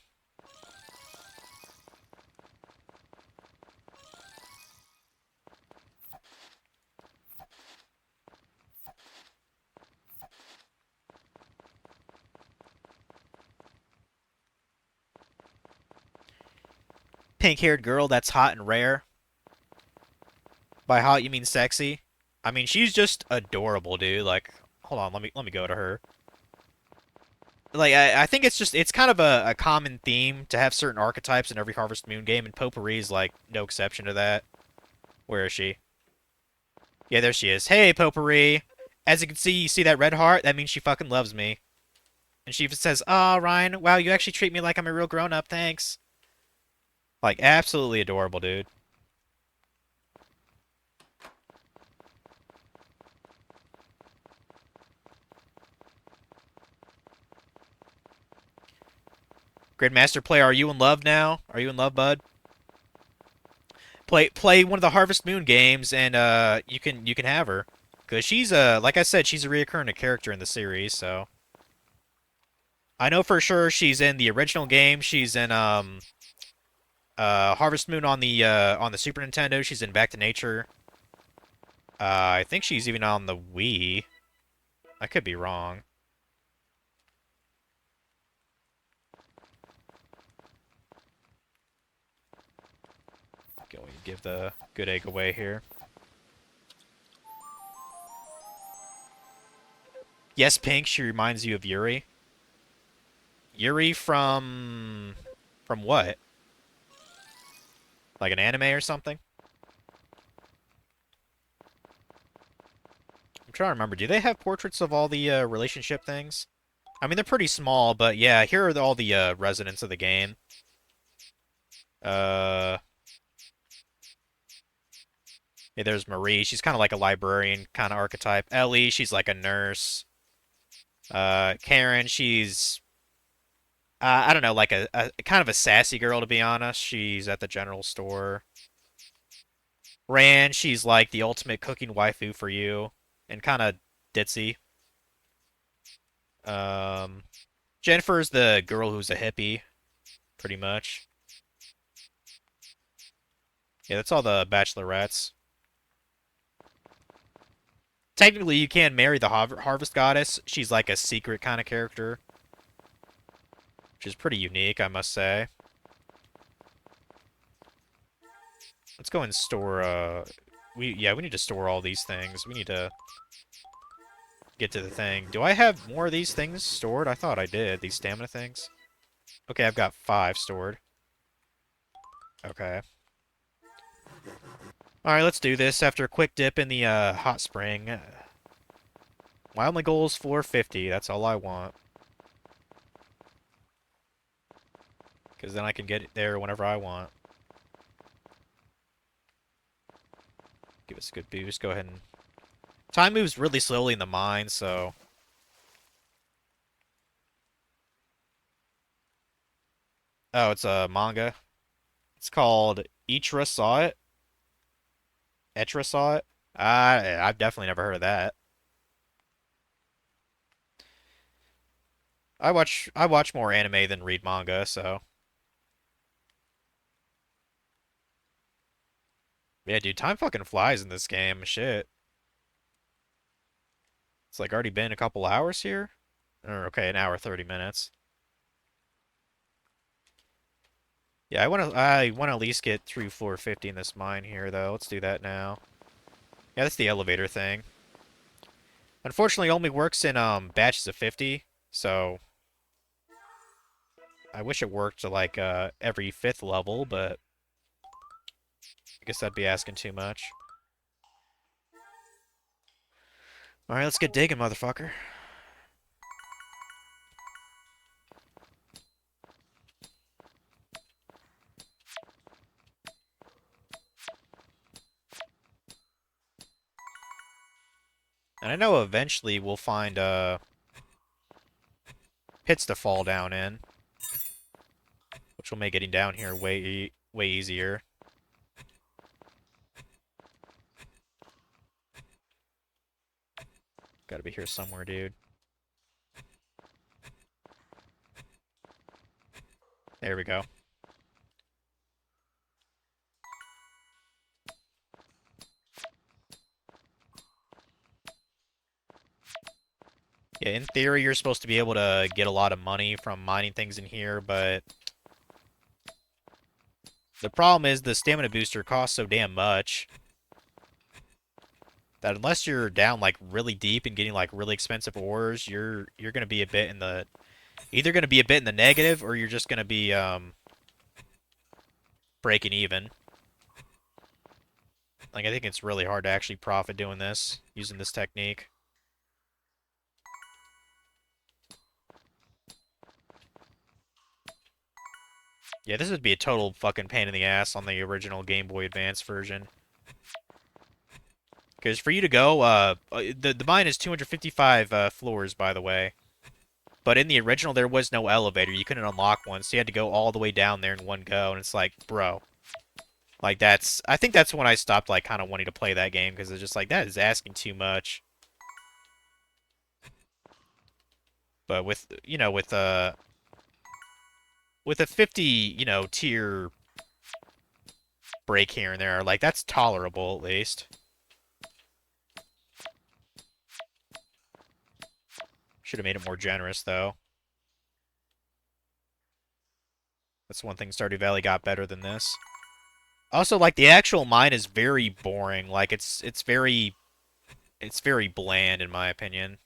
Pink-haired girl that's hot and rare. By hot you mean sexy? I mean she's just adorable, dude. Like, hold on, let me go to her. Like I think it's kind of a common theme to have certain archetypes in every Harvest Moon game, and Potpourri is like no exception to that. Where is she? Yeah, there she is. Hey, Potpourri. As you see that red heart? That means she fucking loves me. And she even says, "Ah, Ryan, wow, you actually treat me like I'm a real grown-up, thanks." Like, absolutely adorable, dude. Gridmaster player, are you in love now? Are you in love, bud? Play one of the Harvest Moon games, and you can have her, cause she's like I said, she's a reoccurring character in the series. So I know for sure she's in the original game. She's in Harvest Moon on the Super Nintendo. She's in Back to Nature. I think she's even on the Wii. I could be wrong. Going to give the good egg away here. Yes, Pink. She reminds you of Yuri. Yuri from what? Like an anime or something? I'm trying to remember. Do they have portraits of all the relationship things? I mean, they're pretty small, but yeah, here are all the residents of the game. Uh, yeah, there's Marie. She's kind of like a librarian kind of archetype. Ellie, she's like a nurse. Karen, she's I don't know, like a kind of a sassy girl to be honest. She's at the general store. Rand, she's like the ultimate cooking waifu for you, and kind of ditzy. Um, Jennifer's the girl who's a hippie, pretty much. Yeah, that's all the bachelorettes. Technically, you can marry the Harvest Goddess. She's like a secret kind of character, which is pretty unique, I must say. Let's go and store, we need to store all these things. We need to get to the thing. Do I have more of these things stored? I thought I did, these stamina things. Okay, I've got 5 stored. Okay. Alright, let's do this after a quick dip in the, hot spring. My only goal is 450, that's all I want. Because then I can get it there whenever I want. Give us a good boost. Go ahead and... Time moves really slowly in the mine, so... Oh, it's a manga. It's called Ichira Saw It. Etra Saw It. I've definitely never heard of that. I watch more anime than read manga, so... Yeah, dude, time fucking flies in this game. Shit. It's like already been a couple hours here? Or, okay, an hour, 30 minutes. Yeah, I wanna at least get through floor 50 in this mine here, though. Let's do that now. Yeah, that's the elevator thing. Unfortunately, it only works in batches of 50, so I wish it worked to like every 5th level, but I guess that'd be asking too much. Alright, let's get digging, motherfucker. And I know eventually we'll find pits to fall down in, which will make getting down here way easier. Gotta be here somewhere, dude. There we go. Yeah, in theory, you're supposed to be able to get a lot of money from mining things in here, but the problem is the stamina booster costs so damn much that unless you're down like really deep and getting like really expensive ores, you're gonna be a bit in the either gonna be a bit in the negative or you're just gonna be breaking even. Like I think it's really hard to actually profit doing this using this technique. Yeah, this would be a total fucking pain in the ass on the original Game Boy Advance version. Because for you to go, the mine is 255 floors, by the way. But in the original, there was no elevator. You couldn't unlock one, so you had to go all the way down there in one go. And it's like, bro, like I think that's when I stopped like kind of wanting to play that game because it's just like that is asking too much. But with a 50 tier break here and there, like that's tolerable at least. Should have made it more generous, though. That's one thing Stardew Valley got better than this. Also, like, the actual mine is very boring. Like, it's very bland, in my opinion.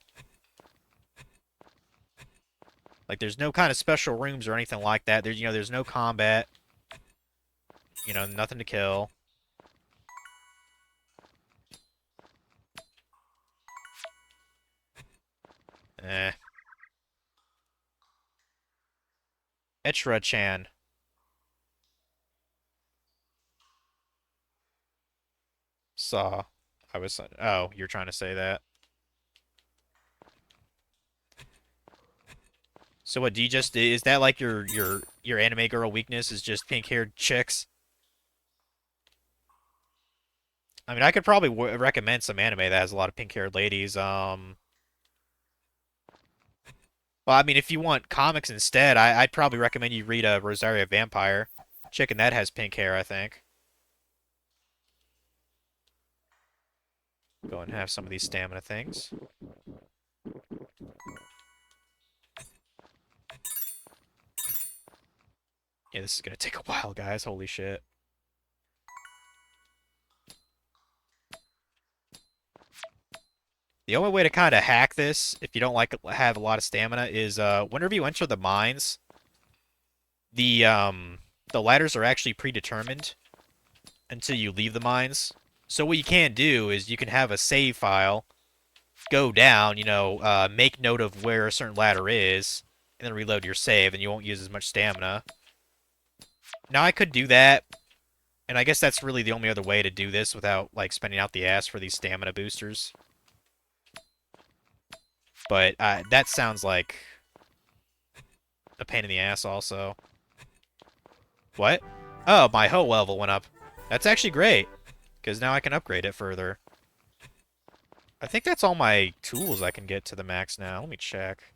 Like, there's no kind of special rooms or anything like that. There's no combat. Nothing to kill. Eh. Echra-chan. Saw. Oh, you're trying to say that. So what, is that like your anime girl weakness is just pink-haired chicks? I mean, I could probably recommend some anime that has a lot of pink-haired ladies. Well, I mean, if you want comics instead, I'd probably recommend you read Rosaria Vampire. Chick in that has pink hair, I think. Go and have some of these stamina things. Yeah, this is gonna take a while, guys. Holy shit. The only way to kind of hack this, if you don't have a lot of stamina, is whenever you enter the mines, the ladders are actually predetermined until you leave the mines. So what you can do is you can have a save file, go down, make note of where a certain ladder is, and then reload your save, and you won't use as much stamina. Now I could do that And I guess that's really the only other way to do this without, like, spending out the ass for these stamina boosters. But that sounds like a pain in the ass also. What? Oh, my hoe level went up. That's actually great, because now I can upgrade it further. I think that's all my tools I can get to the max now. Let me check.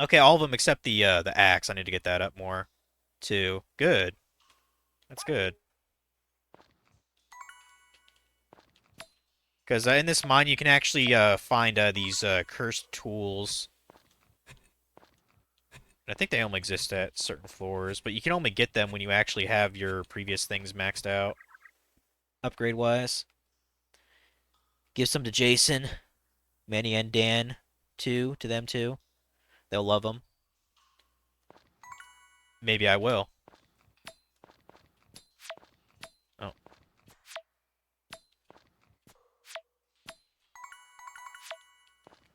Okay, all of them except the axe. I need to get that up more, too. Good. That's good. Because in this mine, you can actually find these cursed tools. I think they only exist at certain floors, but you can only get them when you actually have your previous things maxed out, upgrade-wise. Give some to Jason, Manny, and Dan, too, to them, too. They'll love them. Maybe I will. Oh.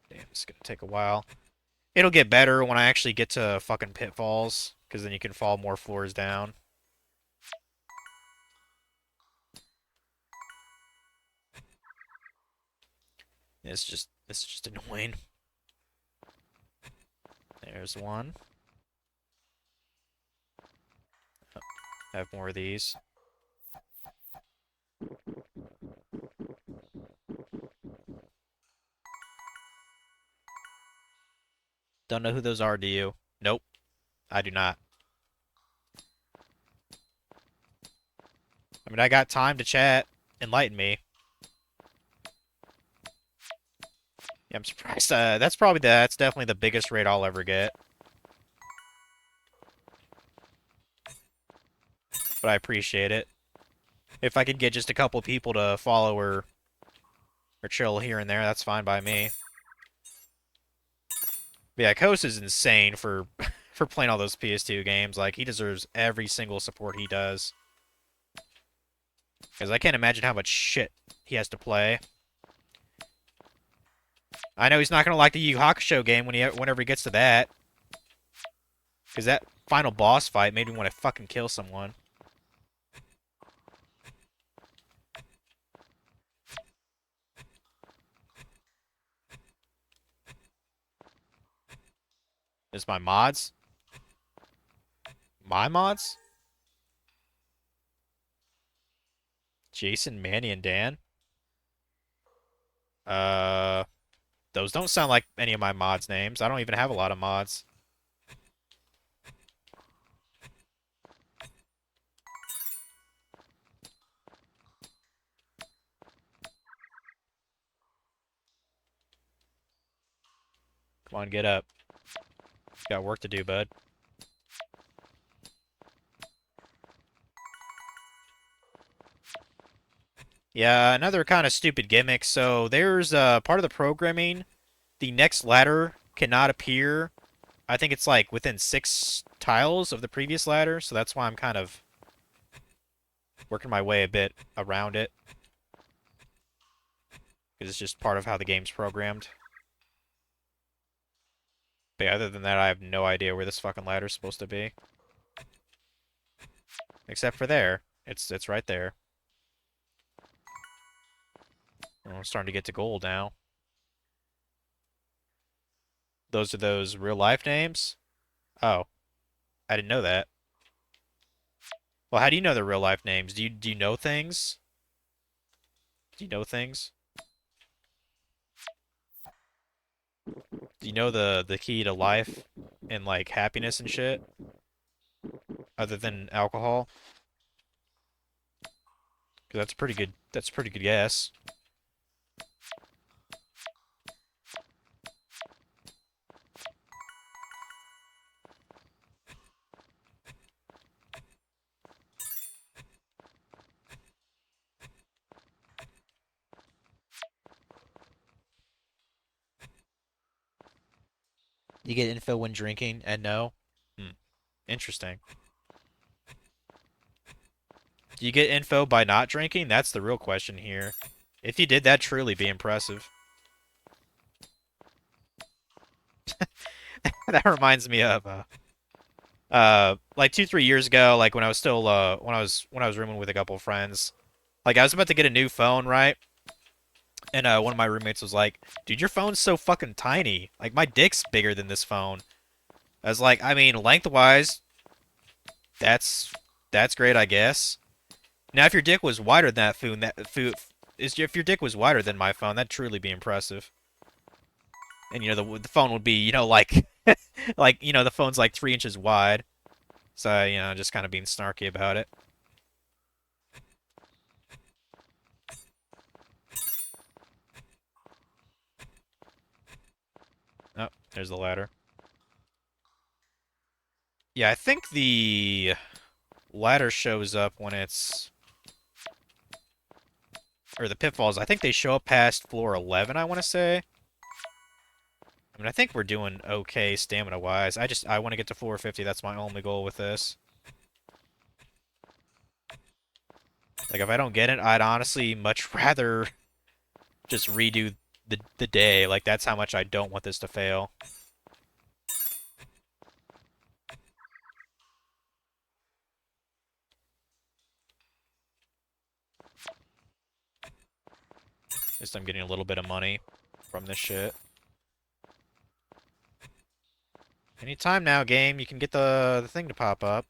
Damn, it's gonna take a while. It'll get better when I actually get to fucking pitfalls, because then you can fall more floors down. It's just annoying. There's one. Oh, have more of these. Don't know who those are, do you? Nope, I do not. I mean, I got time to chat. Enlighten me. Yeah, I'm surprised. That's definitely the biggest raid I'll ever get. But I appreciate it. If I could get just a couple people to follow or chill here and there, that's fine by me. But yeah, Kos is insane for for playing all those PS2 games. Like, he deserves every single support he does. Because I can't imagine how much shit he has to play. I know he's not going to like the Yu Yu Hakusho game whenever he gets to that. Because that final boss fight made me want to fucking kill someone. Is my mods? My mods? Jason, Manny, and Dan? Uh, those don't sound like any of my mods' names. I don't even have a lot of mods. Come on, get up. Got work to do, bud. Yeah, another kind of stupid gimmick. So there's part of the programming. The next ladder cannot appear. I think it's like within 6 tiles of the previous ladder, so that's why I'm kind of working my way a bit around it. Because it's just part of how the game's programmed. But yeah, other than that, I have no idea where this fucking ladder's supposed to be. Except for there. It's right there. Oh, I'm starting to get to gold now. Those are those real-life names? Oh. I didn't know that. Well, how do you know the real-life names? Do you know things? Do you know things? Do you know the key to life and, like, happiness and shit? Other than alcohol? Because that's a pretty good guess. You get info when drinking and no? Hmm. Interesting. Do you get info by not drinking? That's the real question here. If you did, that'd truly be impressive. That reminds me of Like 2, 3 years ago, like when I was still when I was rooming with a couple of friends, like I was about to get a new phone, right? And one of my roommates was like, "Dude, your phone's so fucking tiny. Like my dick's bigger than this phone." I was like, I mean, lengthwise, that's that's great, I guess. Now, if your dick was wider than that phone, if your dick was wider than my phone, that'd truly be impressive. And the phone would be like like the phone's like 3 inches wide. So just kind of being snarky about it. Oh, there's the ladder. Yeah, I think the ladder shows up when it's or the pitfalls. I think they show up past floor 11. I want to say. I mean, I think we're doing okay stamina wise. I want to get to floor 50. That's my only goal with this. Like if I don't get it, I'd honestly much rather just redo the day. Like that's how much I don't want this to fail. At least I'm getting a little bit of money from this shit. Anytime now, game, you can get the thing to pop up.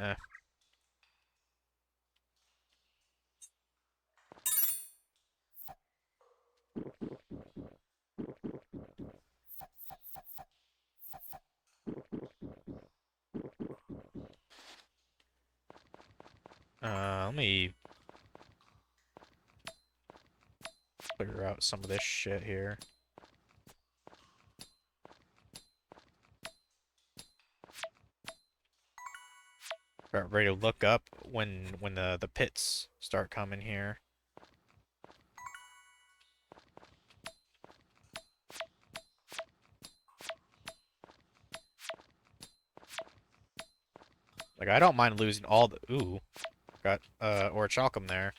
Eh. Let me clear out some of this shit here. Ready to look up when the pits start coming here. Like I don't mind losing all the got Orichalcum there.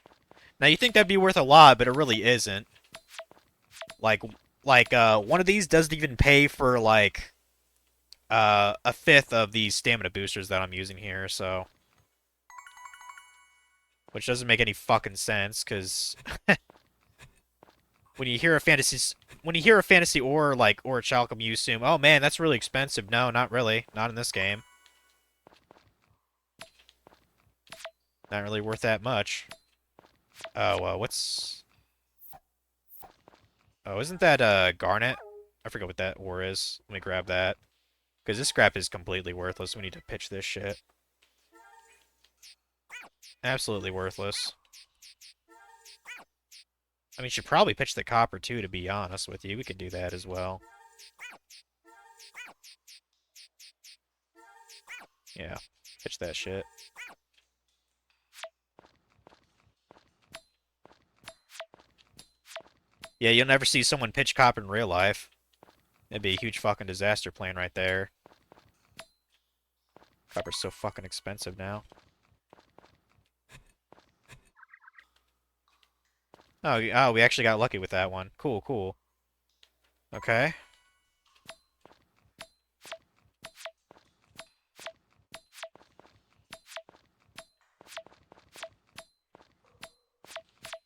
Now you think that'd be worth a lot, but it really isn't. Like one of these doesn't even pay for like a fifth of these stamina boosters that I'm using here, so which doesn't make any fucking sense because when you hear a fantasy ore like Orichalcum, you assume, oh man, that's really expensive. No, not really. Not in this game. Not really worth that much. Oh, what's... Oh, isn't that, Garnet? I forget what that ore is. Let me grab that. Because this scrap is completely worthless. We need to pitch this shit. Absolutely worthless. I mean, you should probably pitch the copper, too, to be honest with you. We could do that as well. Yeah, pitch that shit. Yeah, you'll never see someone pitch copper in real life. That'd be a huge fucking disaster plan right there. Copper's so fucking expensive now. Oh, we actually got lucky with that one. Cool, cool. Okay.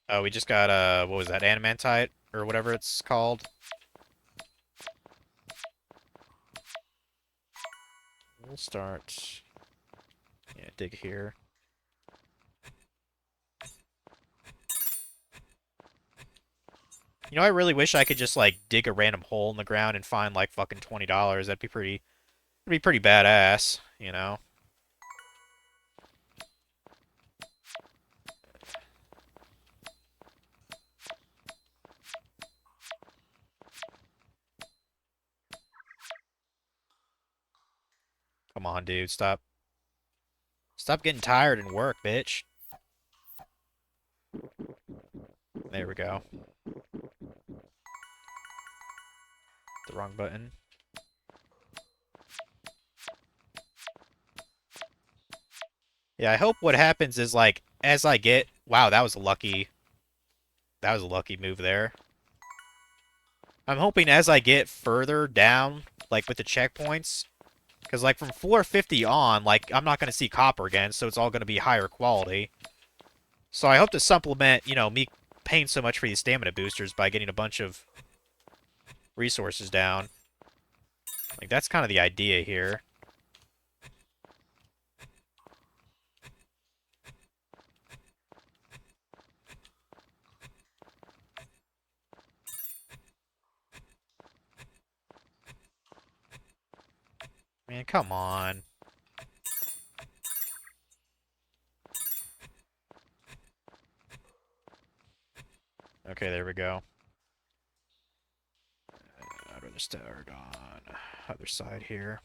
Oh, we just got, what was that, Adamantite? Or whatever it's called. We'll start... Yeah, dig here. I really wish I could just, like, dig a random hole in the ground and find, like, fucking $20. That'd be pretty badass, you know? Come on, dude, stop. Stop getting tired and work, bitch. There we go. The wrong button. Yeah, I hope what happens is like as I get wow, that was a lucky move there. I'm hoping as I get further down, like with the checkpoints, because like from floor 50 on, like I'm not gonna see copper again, so it's all gonna be higher quality. So I hope to supplement, me paying so much for these stamina boosters by getting a bunch of resources down. Like that's kind of the idea here. Man, come on. Okay, there we go. I'd rather start on other side here.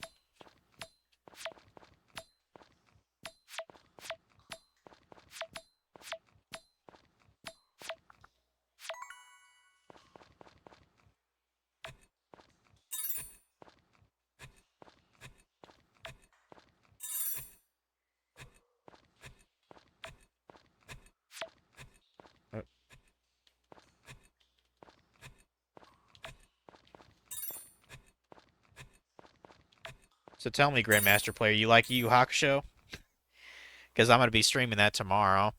Oh, so tell me, Grandmaster Player, you like Yu Yu Hakusho? Because I'm going to be streaming that tomorrow.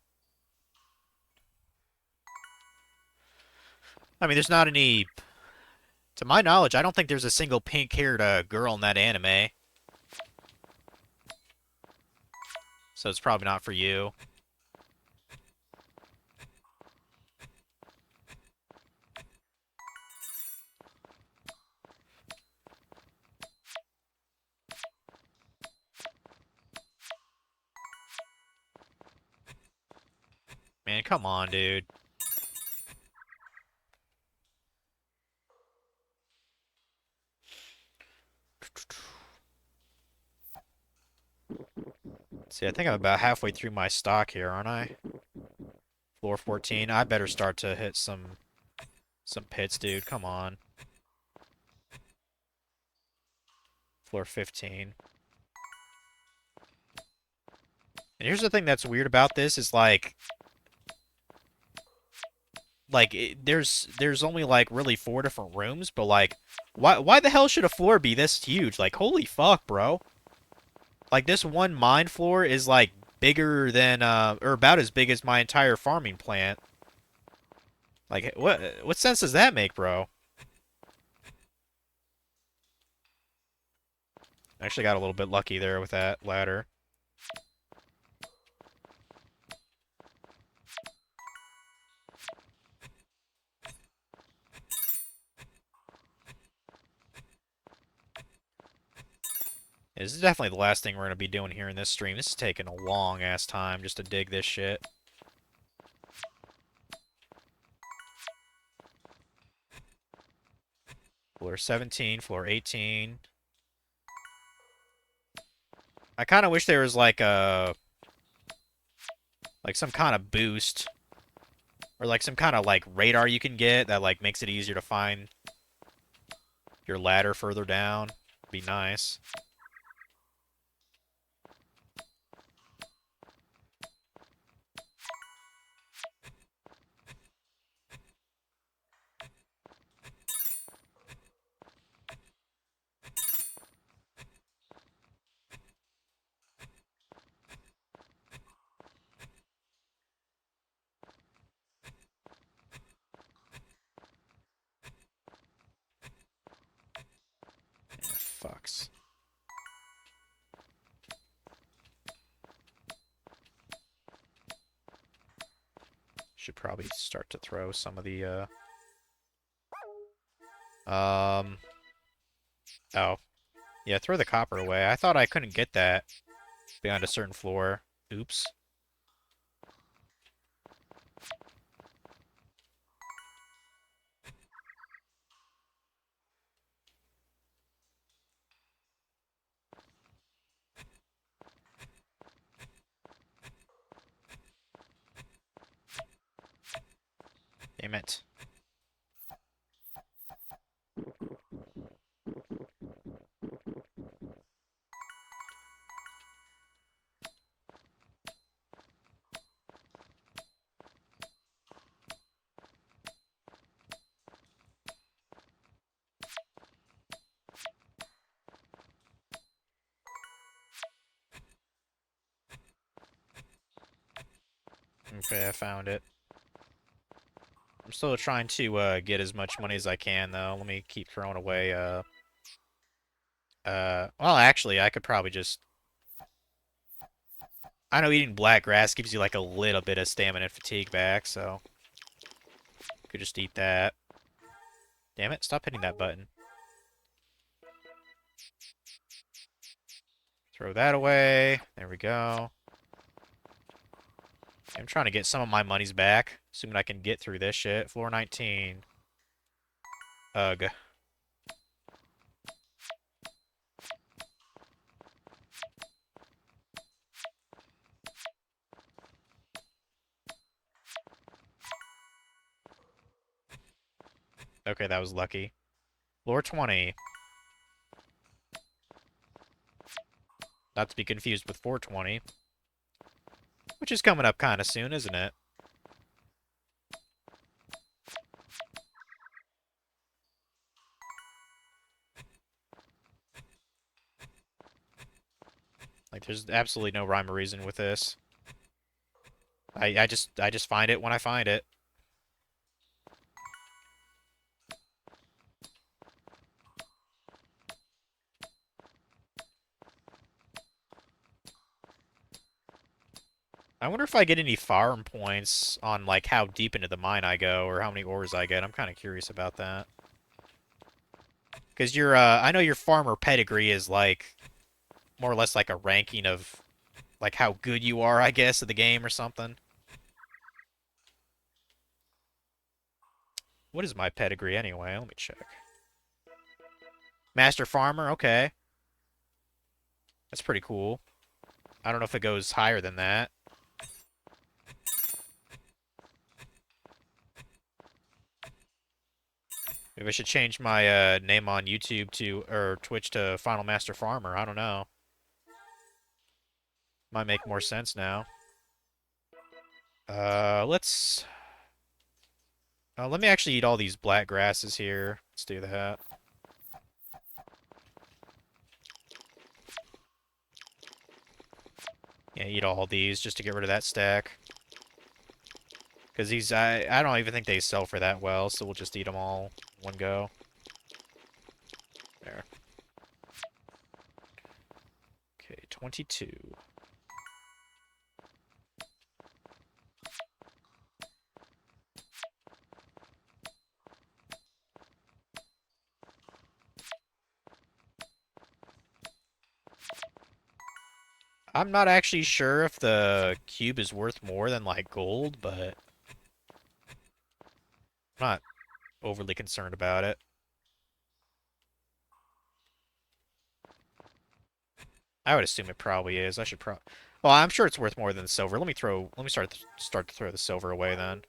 I mean, there's not any... To my knowledge, I don't think there's a single pink-haired girl in that anime. So it's probably not for you. Man, come on, dude. See, I think I'm about halfway through my stock here, aren't I? Floor 14. I better start to hit some pits, dude. Come on. Floor 15. And here's the thing that's weird about this is there's only like really 4 different rooms, but like why the hell should a floor be this huge? Like holy fuck, bro. Like this one mine floor is like bigger than or about as big as my entire farming plant. Like what sense does that make, bro? Actually got a little bit lucky there with that ladder. Yeah, this is definitely the last thing we're going to be doing here in this stream. This is taking a long-ass time just to dig this shit. Floor 17, floor 18. I kind of wish there was like some kind of boost or like some kind of like radar you can get that like makes it easier to find your ladder further down. Be nice. Yeah, fucks. Should probably start to throw some of the oh. Yeah, throw the copper away. I thought I couldn't get that beyond a certain floor. Oops. Damn it. Okay, I found it. I'm still trying to get as much money as I can, though. Let me keep throwing away, well, actually, I could probably just... I know eating black grass gives you, like, a little bit of stamina and fatigue back, so... Could just eat that. Damn it, stop hitting that button. Throw that away. There we go. I'm trying to get some of my monies back, assuming I can get through this shit. Floor 19. Ugh. Okay, that was lucky. Floor 20. Not to be confused with 420. Which is coming up kind of soon, isn't it? Like, there's absolutely no rhyme or reason with this. I just find it when I find it. I wonder if I get any farm points on, like, how deep into the mine I go, or how many ores I get. I'm kind of curious about that. Because I know your farmer pedigree is, like, more or less like a ranking of, like, how good you are, I guess, at the game or something. What is my pedigree anyway? Let me check. Master Farmer, okay. That's pretty cool. I don't know if it goes higher than that. Maybe I should change my name on YouTube to, or Twitch to Final Master Farmer. I don't know. Might make more sense now. Let's... let me actually eat all these black grasses here. Let's do that. Yeah, eat all these just to get rid of that stack. Because these, I don't even think they sell for that well, so we'll just eat them all in one go. There. Okay, 22. I'm not actually sure if the cube is worth more than, like, gold, but I'm not overly concerned about it. I would assume it probably is. I should Well, I'm sure it's worth more than the silver. Let me start to throw the silver away then.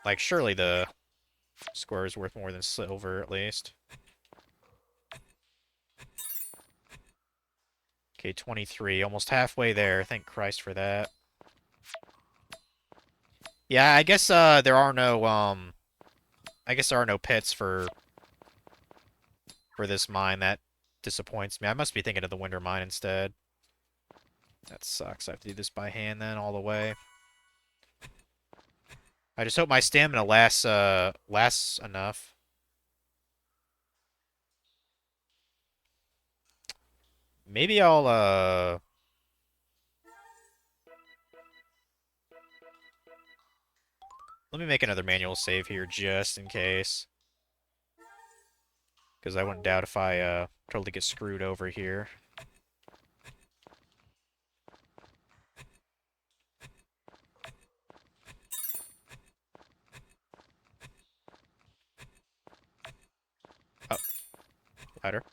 Like, surely the square is worth more than silver, at least. Okay, 23. Almost halfway there. Thank Christ for that. Yeah, I guess, there are no, I guess there are no pits for this mine. That disappoints me. I must be thinking of the Wonder Mine instead. That sucks. I have to do this by hand then, all the way. I just hope my stamina lasts enough. Maybe I'll. Let me make another manual save here just in case. Because I wouldn't doubt if I totally get screwed over here. Oh, ladder.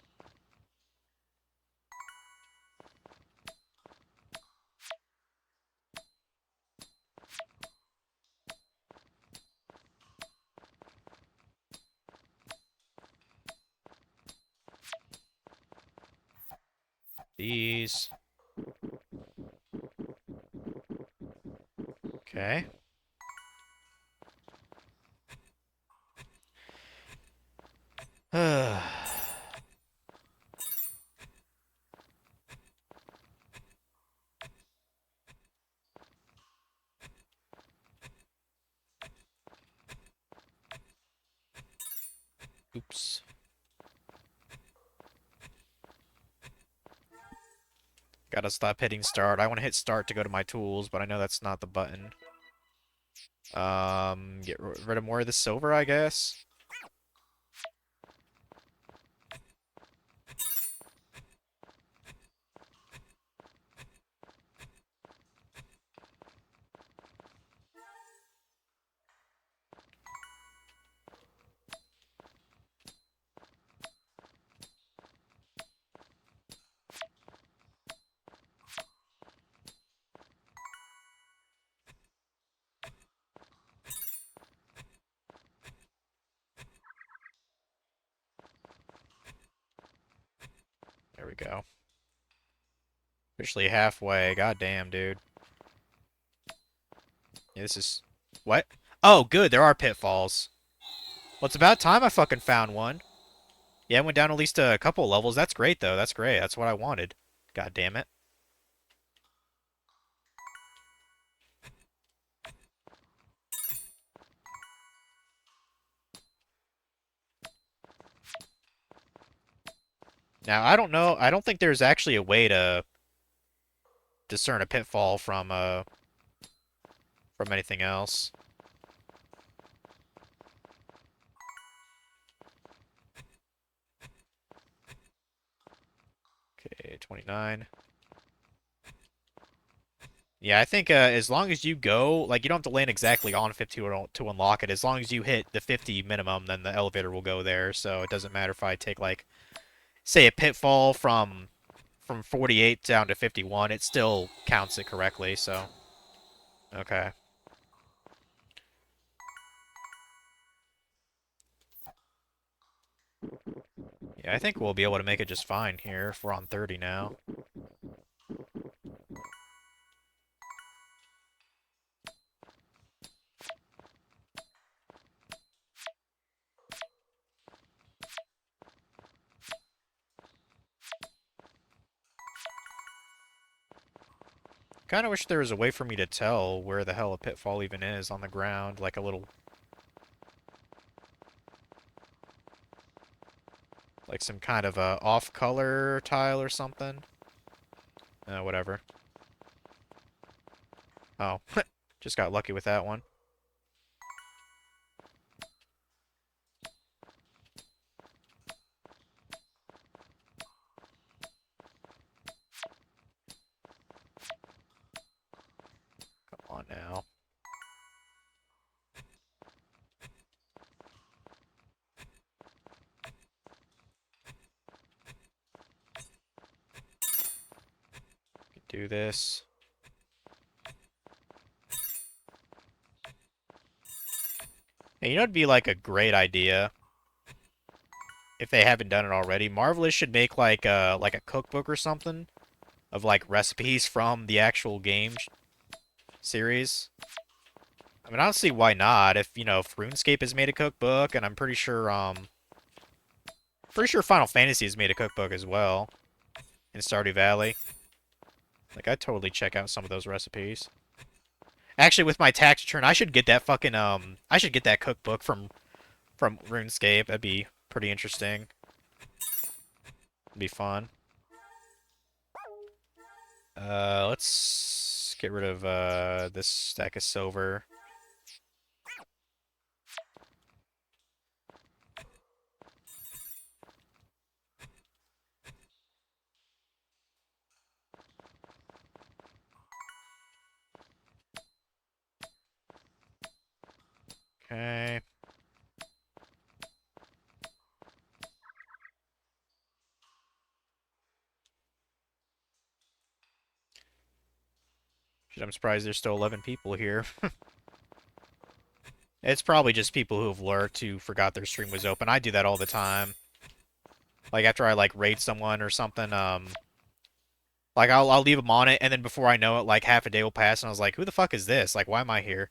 These. Okay. Oops. Gotta stop hitting start. I want to hit start to go to my tools, but I know that's not the button. Get rid of more of the silver, I guess. There we go. Officially halfway. God damn, dude. Yeah, this is... What? Oh, good. There are pitfalls. Well, it's about time I fucking found one. Yeah, I went down at least a couple levels. That's great, though. That's great. That's what I wanted. God damn it. Now, I don't know. I don't think there's actually a way to discern a pitfall from anything else. Okay, 29. Yeah, I think as long as you go, like, you don't have to land exactly on 50 to unlock it. As long as you hit the 50 minimum, then the elevator will go there. So it doesn't matter if I take, like, say a pitfall from 48 down to 51, it still counts it correctly, so... Okay. Yeah, I think we'll be able to make it just fine here if we're on 30 now. Kind of wish there was a way for me to tell where the hell a pitfall even is on the ground, like a little... Like some kind of a off-color tile or something. Whatever. Oh, just got lucky with that one. Come on now. Do this. Hey, you know, it'd be like a great idea if they haven't done it already. Marvelous should make like a cookbook or something of like recipes from the actual game series. I mean, I don't see why not. If you know, if RuneScape has made a cookbook, and I'm pretty sure Final Fantasy has made a cookbook as well in Stardew Valley. Like, I'd totally check out some of those recipes. Actually, with my tax return, I should get that fucking I should get that cookbook from RuneScape. That'd be pretty interesting. It'd be fun. Let's get rid of this stack of silver. Okay. Shit, I'm surprised there's still 11 people here. It's probably just people who have lurked who forgot their stream was open. I do that all the time. Like after I like raid someone or something, like I'll leave them on it, and then before I know it, like half a day will pass, and I was like, who the fuck is this? Like, why am I here?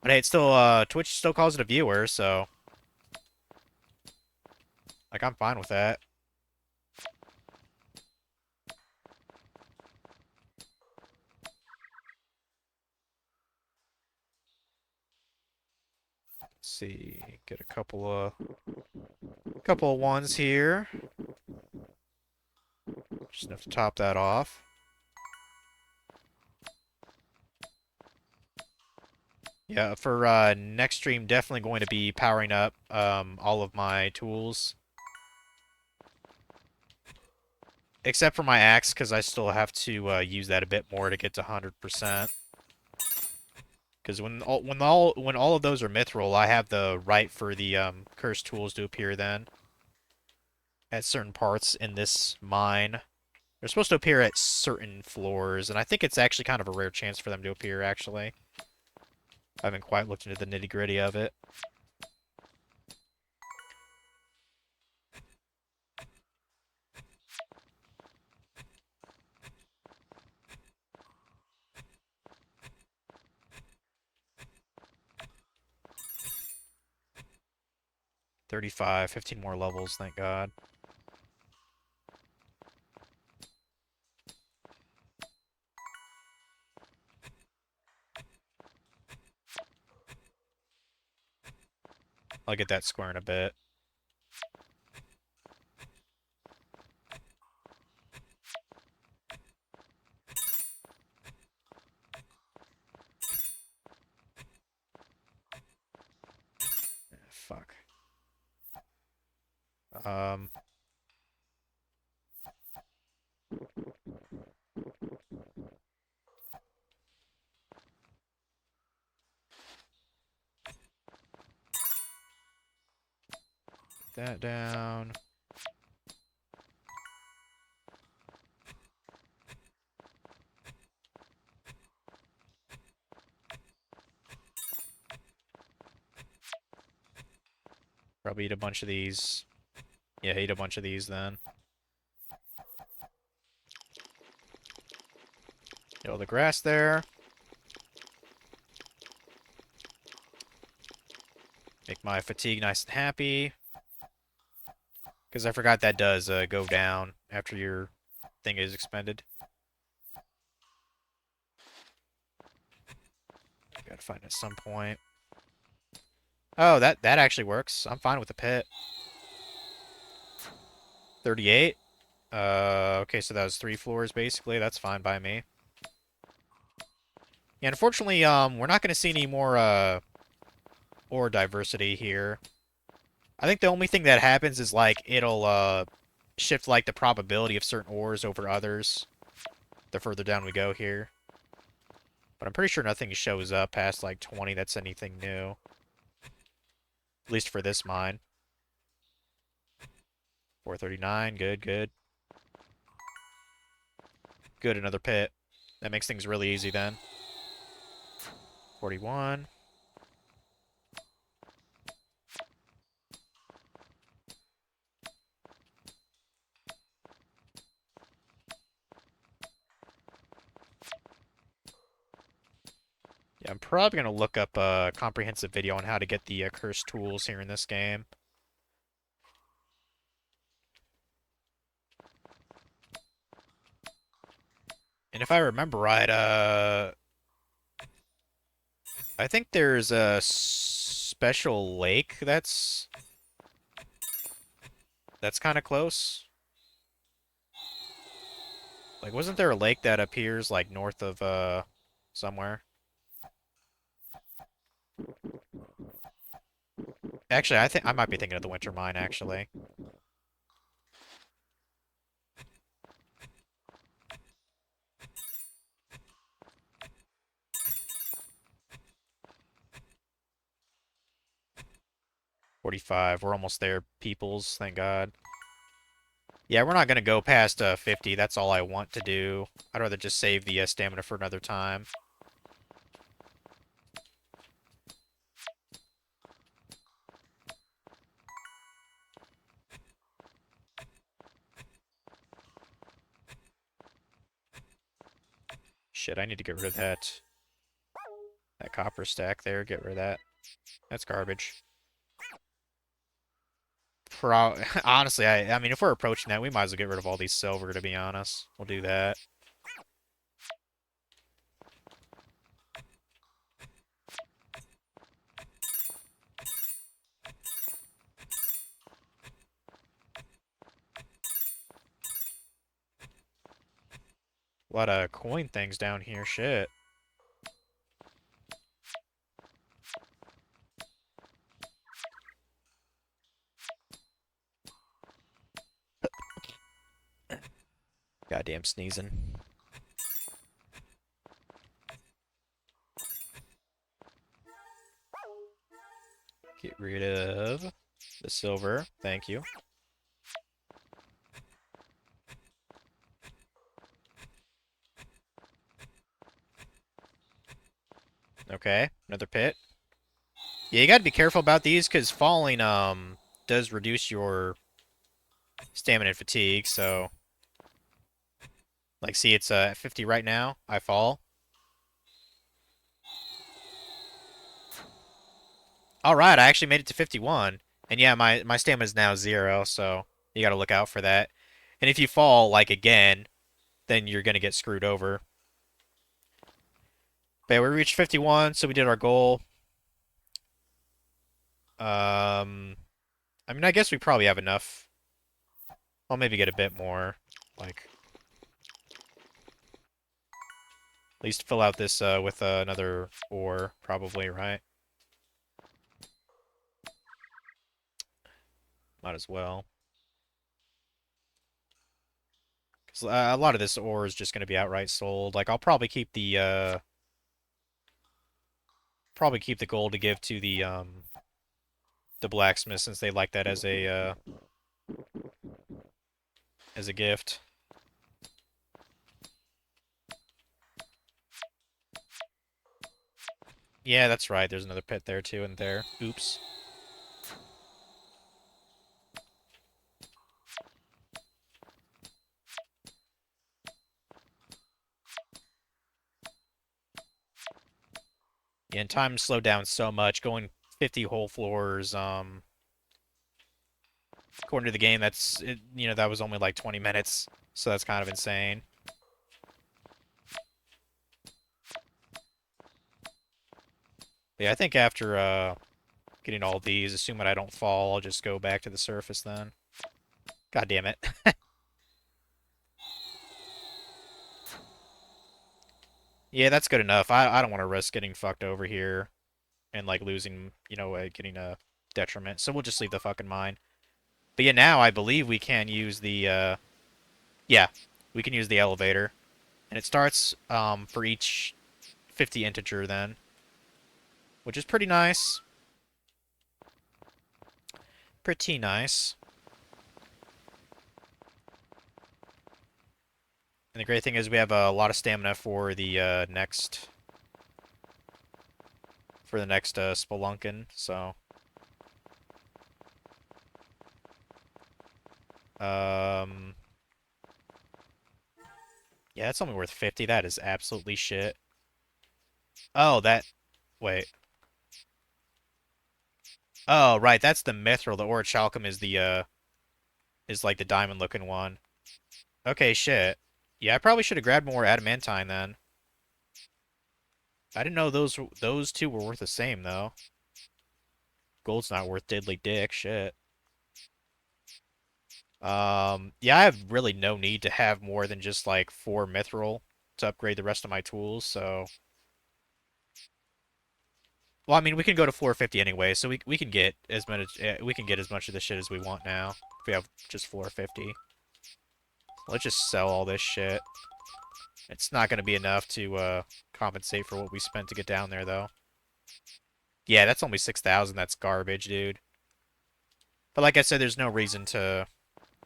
But hey, it's still Twitch still calls it a viewer, so like I'm fine with that. see, get a couple of ones here. Just enough to top that off. Yeah, for next stream, definitely going to be powering up all of my tools. Except for my axe, because I still have to use that a bit more to get to 100%. Because when all of those are mithril, I have the right for the cursed tools to appear then at certain parts in this mine. They're supposed to appear at certain floors, and I think it's actually kind of a rare chance for them to appear, actually. I haven't quite looked into the nitty-gritty of it. $35, 15 more levels, thank God. I'll get that square in a bit. Fuck. Um... That down. Probably eat a bunch of these. Yeah, eat a bunch of these then. Get all the grass there. Make my fatigue nice and happy. Because I forgot that does go down after your thing is expended. Gotta find it at some point. Oh, that actually works. I'm fine with the pit. 38? Okay, so that was 3 floors, basically. That's fine by me. Yeah, unfortunately, we're not gonna see any more, ore diversity here. I think the only thing that happens is, like, it'll, shift, like, the probability of certain ores over others the further down we go here. But I'm pretty sure nothing shows up past, like, 20 that's anything new. At least for this mine. 439, good, good. Good, another pit. That makes things really easy then. 41. Yeah, I'm probably going to look up a comprehensive video on how to get the cursed tools here in this game. And if I remember right, I think there's a special lake that's kind of close. Like, wasn't there a lake that appears, like, north of, somewhere? Actually, I think I might be thinking of the Winter Mine, actually. $45. We're almost there, peoples. Thank God. Yeah, we're not going to go past 50. That's all I want to do. I'd rather just save the stamina for another time. Shit, I need to get rid of that copper stack there. Get rid of that. That's garbage. Honestly, I mean, if we're approaching that, we might as well get rid of all these silver, to be honest. We'll do that. A lot of coin things down here. Shit. Goddamn sneezing. Get rid of the silver. Thank you. Okay, another pit. Yeah, you gotta be careful about these, because falling, does reduce your stamina and fatigue, so... Like, see, it's, at 50 right now. I fall. Alright, I actually made it to 51. And yeah, my stamina is now 0, so you gotta look out for that. And if you fall, like, again, then you're gonna get screwed over. But yeah, we reached 51, so we did our goal. Um, I mean, I guess we probably have enough. I'll maybe get a bit more, like, at least fill out this with another ore, probably, right? Might as well. Because a lot of this ore is just going to be outright sold. Like, I'll probably keep the gold to give to the blacksmith, since they like that as a gift. Yeah, that's right. There's another pit there too, and there. Oops. Yeah, and time slowed down so much. Going 50 whole floors, according to the game, that was only like 20 minutes, so that's kind of insane. Yeah, I think after getting all these, assuming I don't fall, I'll just go back to the surface then. God damn it. Yeah, that's good enough. I don't want to risk getting fucked over here and like losing, getting a detriment. So we'll just leave the fucking mine. But yeah, now I believe we can use the yeah, we can use the elevator. And it starts for each 50 integer then, which is pretty nice. Pretty nice. And the great thing is we have a lot of stamina for the next Spelunkin, so um yeah, that's only worth 50. That is absolutely shit. Oh, wait. Oh, right, that's the Mithril. The Orichalcum is like the diamond looking one. Okay, shit. Yeah, I probably should have grabbed more adamantine then. I didn't know those two were worth the same though. Gold's not worth diddly dick, shit. Yeah, I have really no need to have more than just like 4 mithril to upgrade the rest of my tools, so... Well, I mean, we can go to 450 anyway, so we can get as much of this shit as we want now. If we have just 450. Let's just sell all this shit. It's not going to be enough to compensate for what we spent to get down there, though. Yeah, that's only 6,000. That's garbage, dude. But like I said, there's no reason to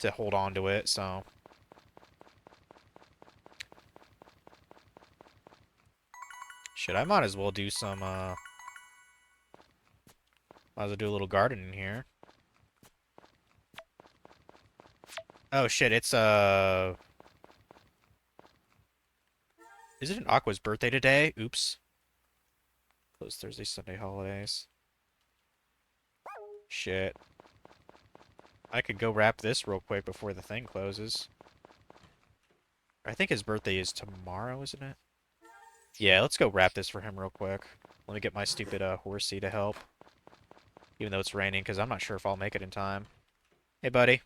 hold on to it, so... Shit, I might as well do some, might as well do a little gardening here. Oh shit, it's, is it an Aqua's birthday today? Oops. Closed Thursday, Sunday holidays. Shit. I could go wrap this real quick before the thing closes. I think his birthday is tomorrow, isn't it? Yeah, let's go wrap this for him real quick. Let me get my stupid horsey to help. Even though it's raining, because I'm not sure if I'll make it in time. Hey, buddy.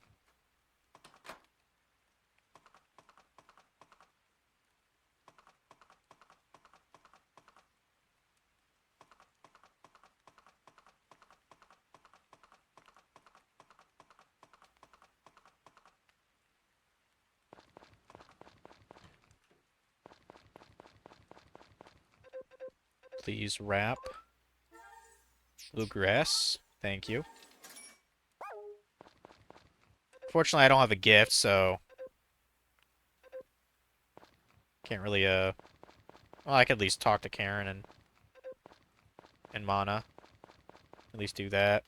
Please wrap. Bluegrass. Thank you. Fortunately, I don't have a gift, so... Can't really, Well, I could at least talk to Karen and Mana. At least do that.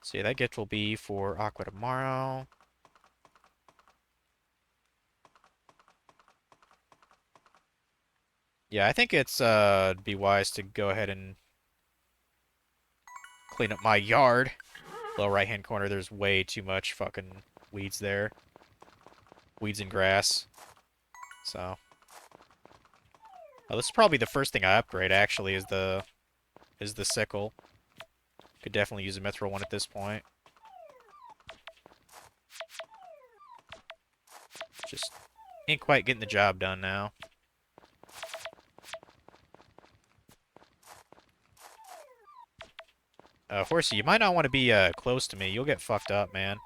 So yeah, that gift will be for Aqua tomorrow. Yeah, I think it's, be wise to go ahead and clean up my yard. Lower right-hand corner, there's way too much fucking weeds there. Weeds and grass. So. Oh, this is probably the first thing I upgrade, actually, is the sickle. Could definitely use a mithril one at this point. Just ain't quite getting the job done now. Horsey, you might not want to be close to me. You'll get fucked up, man.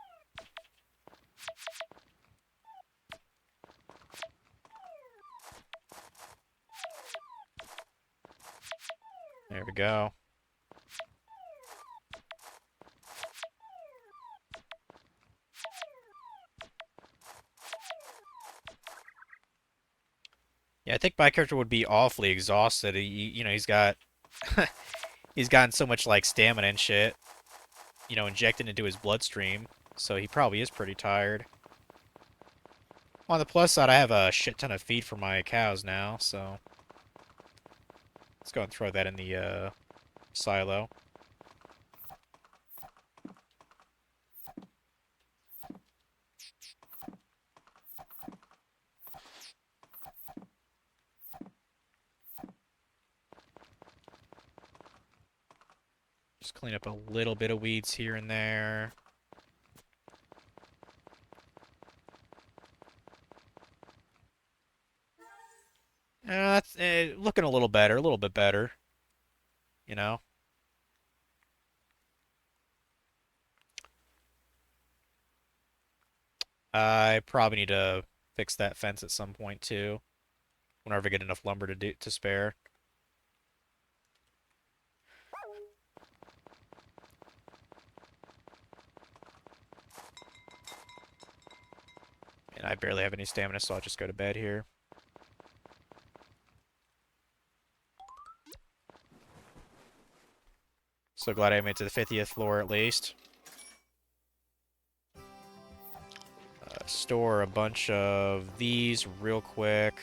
There we go. Yeah, I think my character would be awfully exhausted. You know, he's got... he's gotten so much, like, stamina and shit, you know, injected into his bloodstream. So he probably is pretty tired. On the plus side, I have a shit ton of feed for my cows now, so... Let's go and throw that in the, silo. Just clean up a little bit of weeds here and there. That's looking a little better, a little bit better. You know? I probably need to fix that fence at some point too. Whenever I get enough lumber to spare. And I barely have any stamina, so I'll just go to bed here. So glad I made it to the 50th floor at least. Store a bunch of these real quick.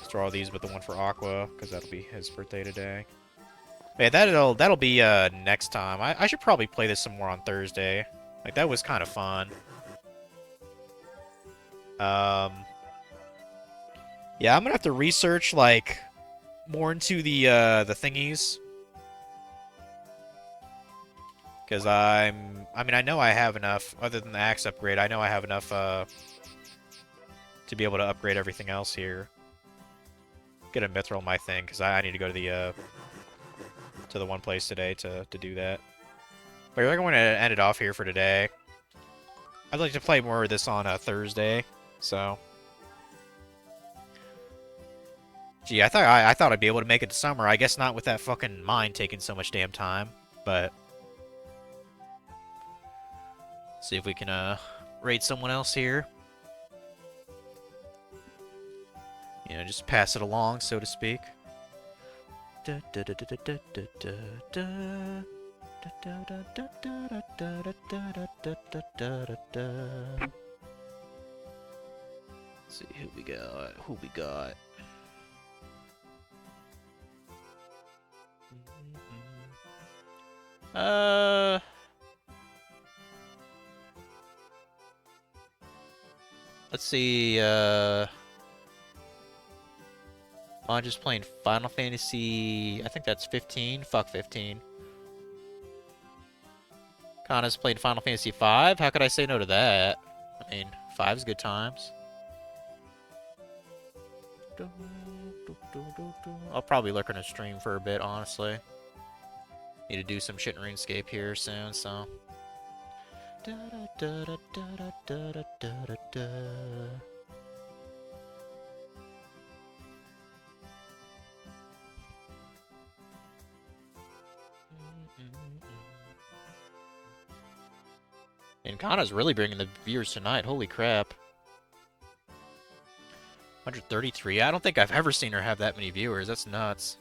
Store all these but the one for Aqua, because that'll be his birthday today. Man, that'll be next time. I should probably play this some more on Thursday. Like, that was kind of fun. Yeah, I'm gonna have to research, like, more into the thingies. Because I mean, I know I have enough, other than the axe upgrade, I know I have enough, to be able to upgrade everything else here. Get a mithril on my thing, because I need to go to the one place today to do that. But we're going to end it off here for today. I'd like to play more of this on Thursday, so... Gee, I thought I'd be able to make it to summer. I guess not with that fucking mine taking so much damn time, but... See if we can, raid someone else here. You know, just pass it along, so to speak. See who we got. Who we got? Let's see, I'm just playing Final Fantasy, I think that's 15. Fuck 15. Kana's played Final Fantasy 5. How could I say no to that? I mean, 5's good times. I'll probably lurk on a stream for a bit, honestly. Need to do some shit in RuneScape here soon, so... And Kana's really bringing the viewers tonight. Holy crap. 133. I don't think I've ever seen her have that many viewers. That's nuts.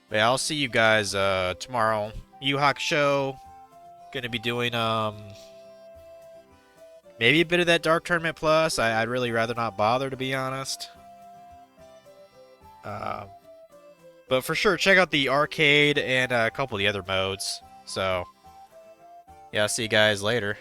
But yeah, I'll see you guys tomorrow. Yu Hakusho. Gonna be doing maybe a bit of that Dark Tournament Plus. I'd really rather not bother, to be honest. But for sure, check out the arcade and a couple of the other modes. So, yeah, I'll see you guys later.